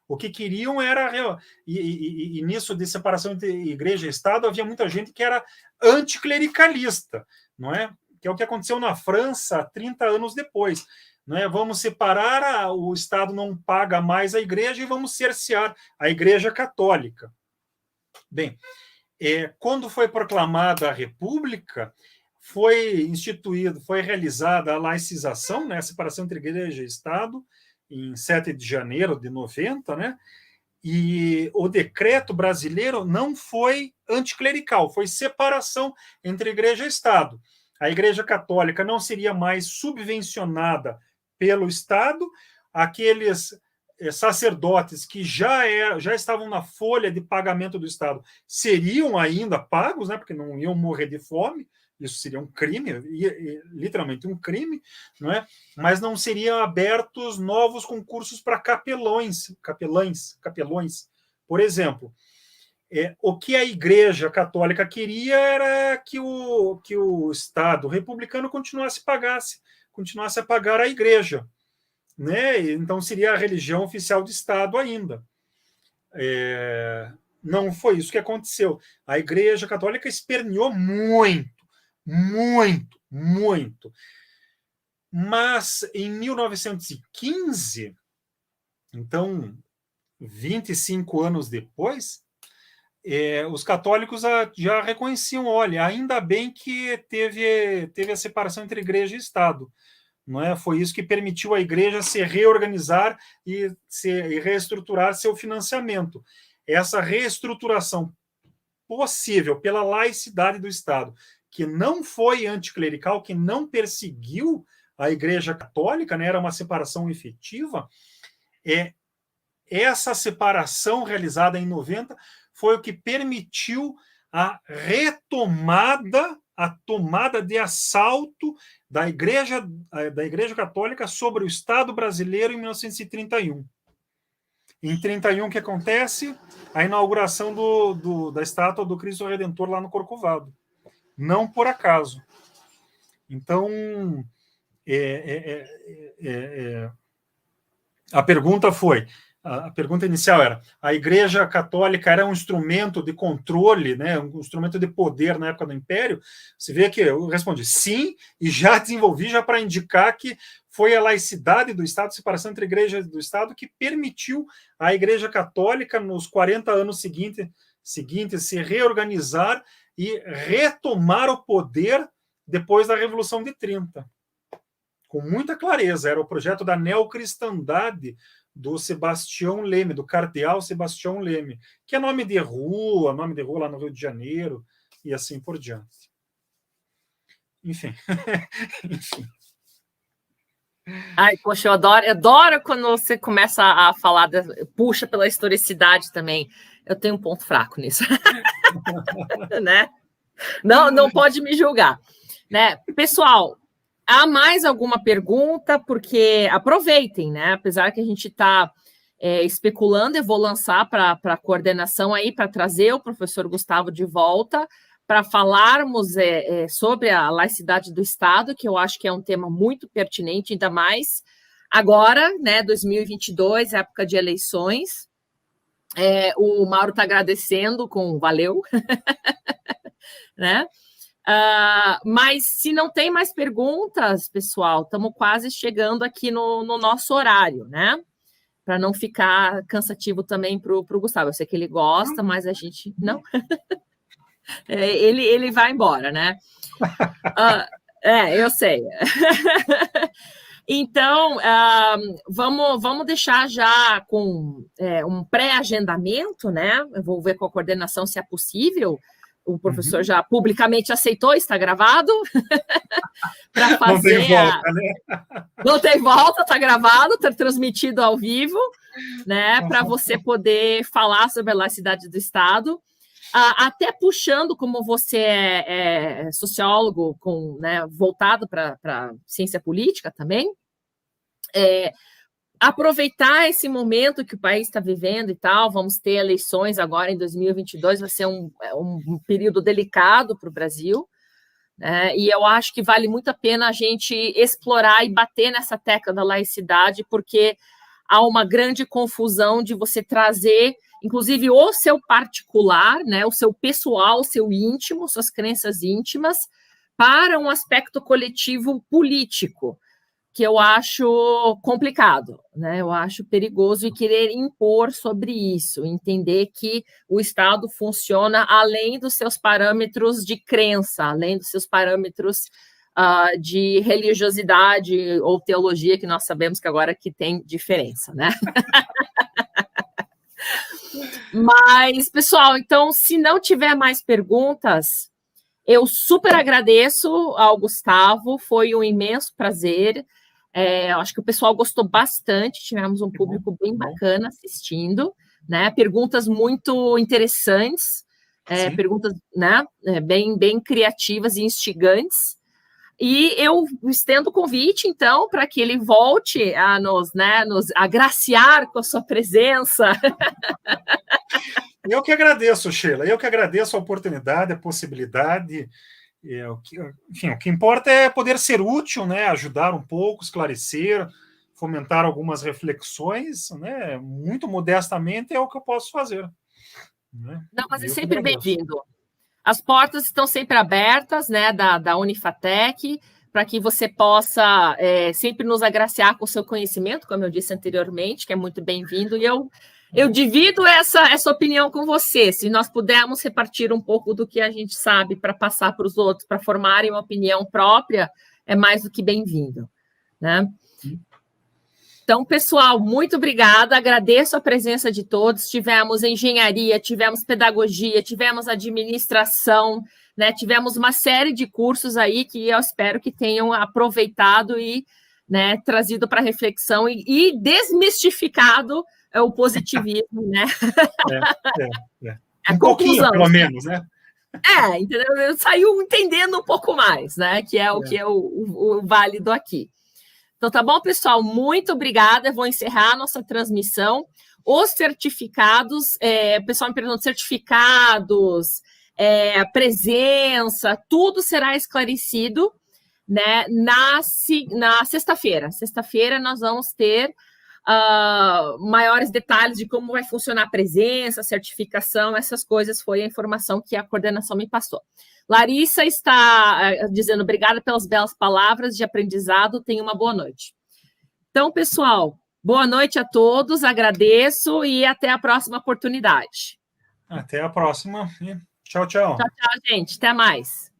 O que queriam era... E nisso de separação entre igreja e Estado havia muita gente que era anticlericalista, não é? Que é o que aconteceu na França 30 anos depois. Não é? Vamos separar, o Estado não paga mais a igreja e vamos cercear a Igreja Católica. Bem, quando foi proclamada a República, foi realizada a laicização, né, a separação entre igreja e Estado, em 7 de janeiro de 90, né? E o decreto brasileiro não foi anticlerical, foi separação entre igreja e Estado. A Igreja Católica não seria mais subvencionada pelo Estado, aqueles sacerdotes que já estavam na folha de pagamento do Estado seriam ainda pagos, né, porque não iam morrer de fome, isso seria um crime, literalmente um crime, não é? Mas não seriam abertos novos concursos para capelões, por exemplo. O que a Igreja Católica queria era que o Estado republicano continuasse a pagar a Igreja, né? Então seria a religião oficial do Estado ainda. Não foi isso que aconteceu. A Igreja Católica esperneou muito, muito, muito. Mas em 1915, então 25 anos depois, os católicos já reconheciam, olha, ainda bem que teve a separação entre igreja e Estado. Não é? Foi isso que permitiu à igreja se reorganizar e reestruturar seu financiamento. Essa reestruturação possível pela laicidade do Estado, que não foi anticlerical, que não perseguiu a Igreja Católica, né? Era uma separação efetiva, essa separação realizada em 90 foi o que permitiu a tomada de assalto da Igreja Católica sobre o Estado brasileiro em 1931. Em 31, o que acontece? A inauguração da estátua do Cristo Redentor lá no Corcovado. Não por acaso. Então, a pergunta foi... A pergunta inicial era: a Igreja Católica era um instrumento de controle, né, um instrumento de poder na época do Império? Você vê que eu respondi sim, e já desenvolvi para indicar que foi a laicidade do Estado, a separação entre a Igreja e do Estado, que permitiu à Igreja Católica, nos 40 anos seguintes, se reorganizar e retomar o poder depois da Revolução de 30. Com muita clareza, era o projeto da neocristandade do Sebastião Leme, do cardeal Sebastião Leme, que é nome de rua lá no Rio de Janeiro, e assim por diante. Enfim. Enfim. Ai, poxa, eu adoro quando você começa a falar, puxa pela historicidade também. Eu tenho um ponto fraco nisso, né? Não pode me julgar, né? Pessoal, há mais alguma pergunta? Porque aproveitem, né? Apesar que a gente está especulando, eu vou lançar para a coordenação aí, para trazer o professor Gustavo de volta, para falarmos sobre a laicidade do Estado, que eu acho que é um tema muito pertinente, ainda mais agora, né, 2022, época de eleições. O Mauro está agradecendo com valeu, né? Mas se não tem mais perguntas, pessoal, estamos quase chegando aqui no nosso horário, né? Para não ficar cansativo também para o Gustavo. Eu sei que ele gosta, mas a gente não. Ele vai embora, né? Eu sei. Então, vamos deixar já com um pré-agendamento, né? Eu vou ver com a coordenação se é possível. O professor já publicamente aceitou, está gravado. Para fazer. Não tem volta, né? Não tem volta, está gravado, está transmitido ao vivo, né? Para você poder falar sobre a laicidade do Estado. Até puxando, como você é sociólogo né, voltado para ciência política também, aproveitar esse momento que o país está vivendo e tal, vamos ter eleições agora em 2022, vai ser um período delicado para o Brasil, né, e eu acho que vale muito a pena a gente explorar e bater nessa tecla da laicidade, porque há uma grande confusão de você trazer, inclusive, o seu particular, né, o seu pessoal, o seu íntimo, suas crenças íntimas, para um aspecto coletivo político, que eu acho complicado, né? Eu acho perigoso e querer impor sobre isso, entender que o Estado funciona além dos seus parâmetros de crença, além dos seus parâmetros de religiosidade ou teologia, que nós sabemos que agora que tem diferença, né? Mas, pessoal, então, se não tiver mais perguntas, eu super agradeço ao Gustavo, foi um imenso prazer. Acho que o pessoal gostou bastante, tivemos um público bem bacana assistindo, né? Perguntas muito interessantes, perguntas, né, bem criativas e instigantes. E eu estendo o convite, então, para que ele volte a nos agraciar com a sua presença. Eu que agradeço, Sheila. Eu que agradeço a oportunidade, a possibilidade. Enfim, o que importa é poder ser útil, né? Ajudar um pouco, esclarecer, fomentar algumas reflexões, né? Muito modestamente é o que eu posso fazer. Né? Não, mas é sempre bem-vindo. As portas estão sempre abertas, né, da Unifatec, para que você possa sempre nos agraciar com o seu conhecimento, como eu disse anteriormente, que é muito bem-vindo, e eu divido essa opinião com você. Se nós pudermos repartir um pouco do que a gente sabe para passar para os outros, para formarem uma opinião própria, é mais do que bem-vindo, né? Então, pessoal, muito obrigada, agradeço a presença de todos. Tivemos engenharia, tivemos pedagogia, tivemos administração, né? Tivemos uma série de cursos aí que eu espero que tenham aproveitado e, né, trazido para reflexão e desmistificado o positivismo, né? Um pouquinho, pelo menos, né? Entendeu? Saiu entendendo um pouco mais, né? Que é o que é o válido aqui. Então, tá bom, pessoal? Muito obrigada. Eu vou encerrar a nossa transmissão. Os certificados, o pessoal me perguntou, certificados, presença, tudo será esclarecido, né, na sexta-feira. Sexta-feira nós vamos ter maiores detalhes de como vai funcionar a presença, a certificação, essas coisas, foi a informação que a coordenação me passou. Larissa está dizendo obrigada pelas belas palavras de aprendizado, tenha uma boa noite. Então, pessoal, boa noite a todos, agradeço e até a próxima oportunidade. Até a próxima. Tchau, tchau. Tchau, tchau, gente. Até mais.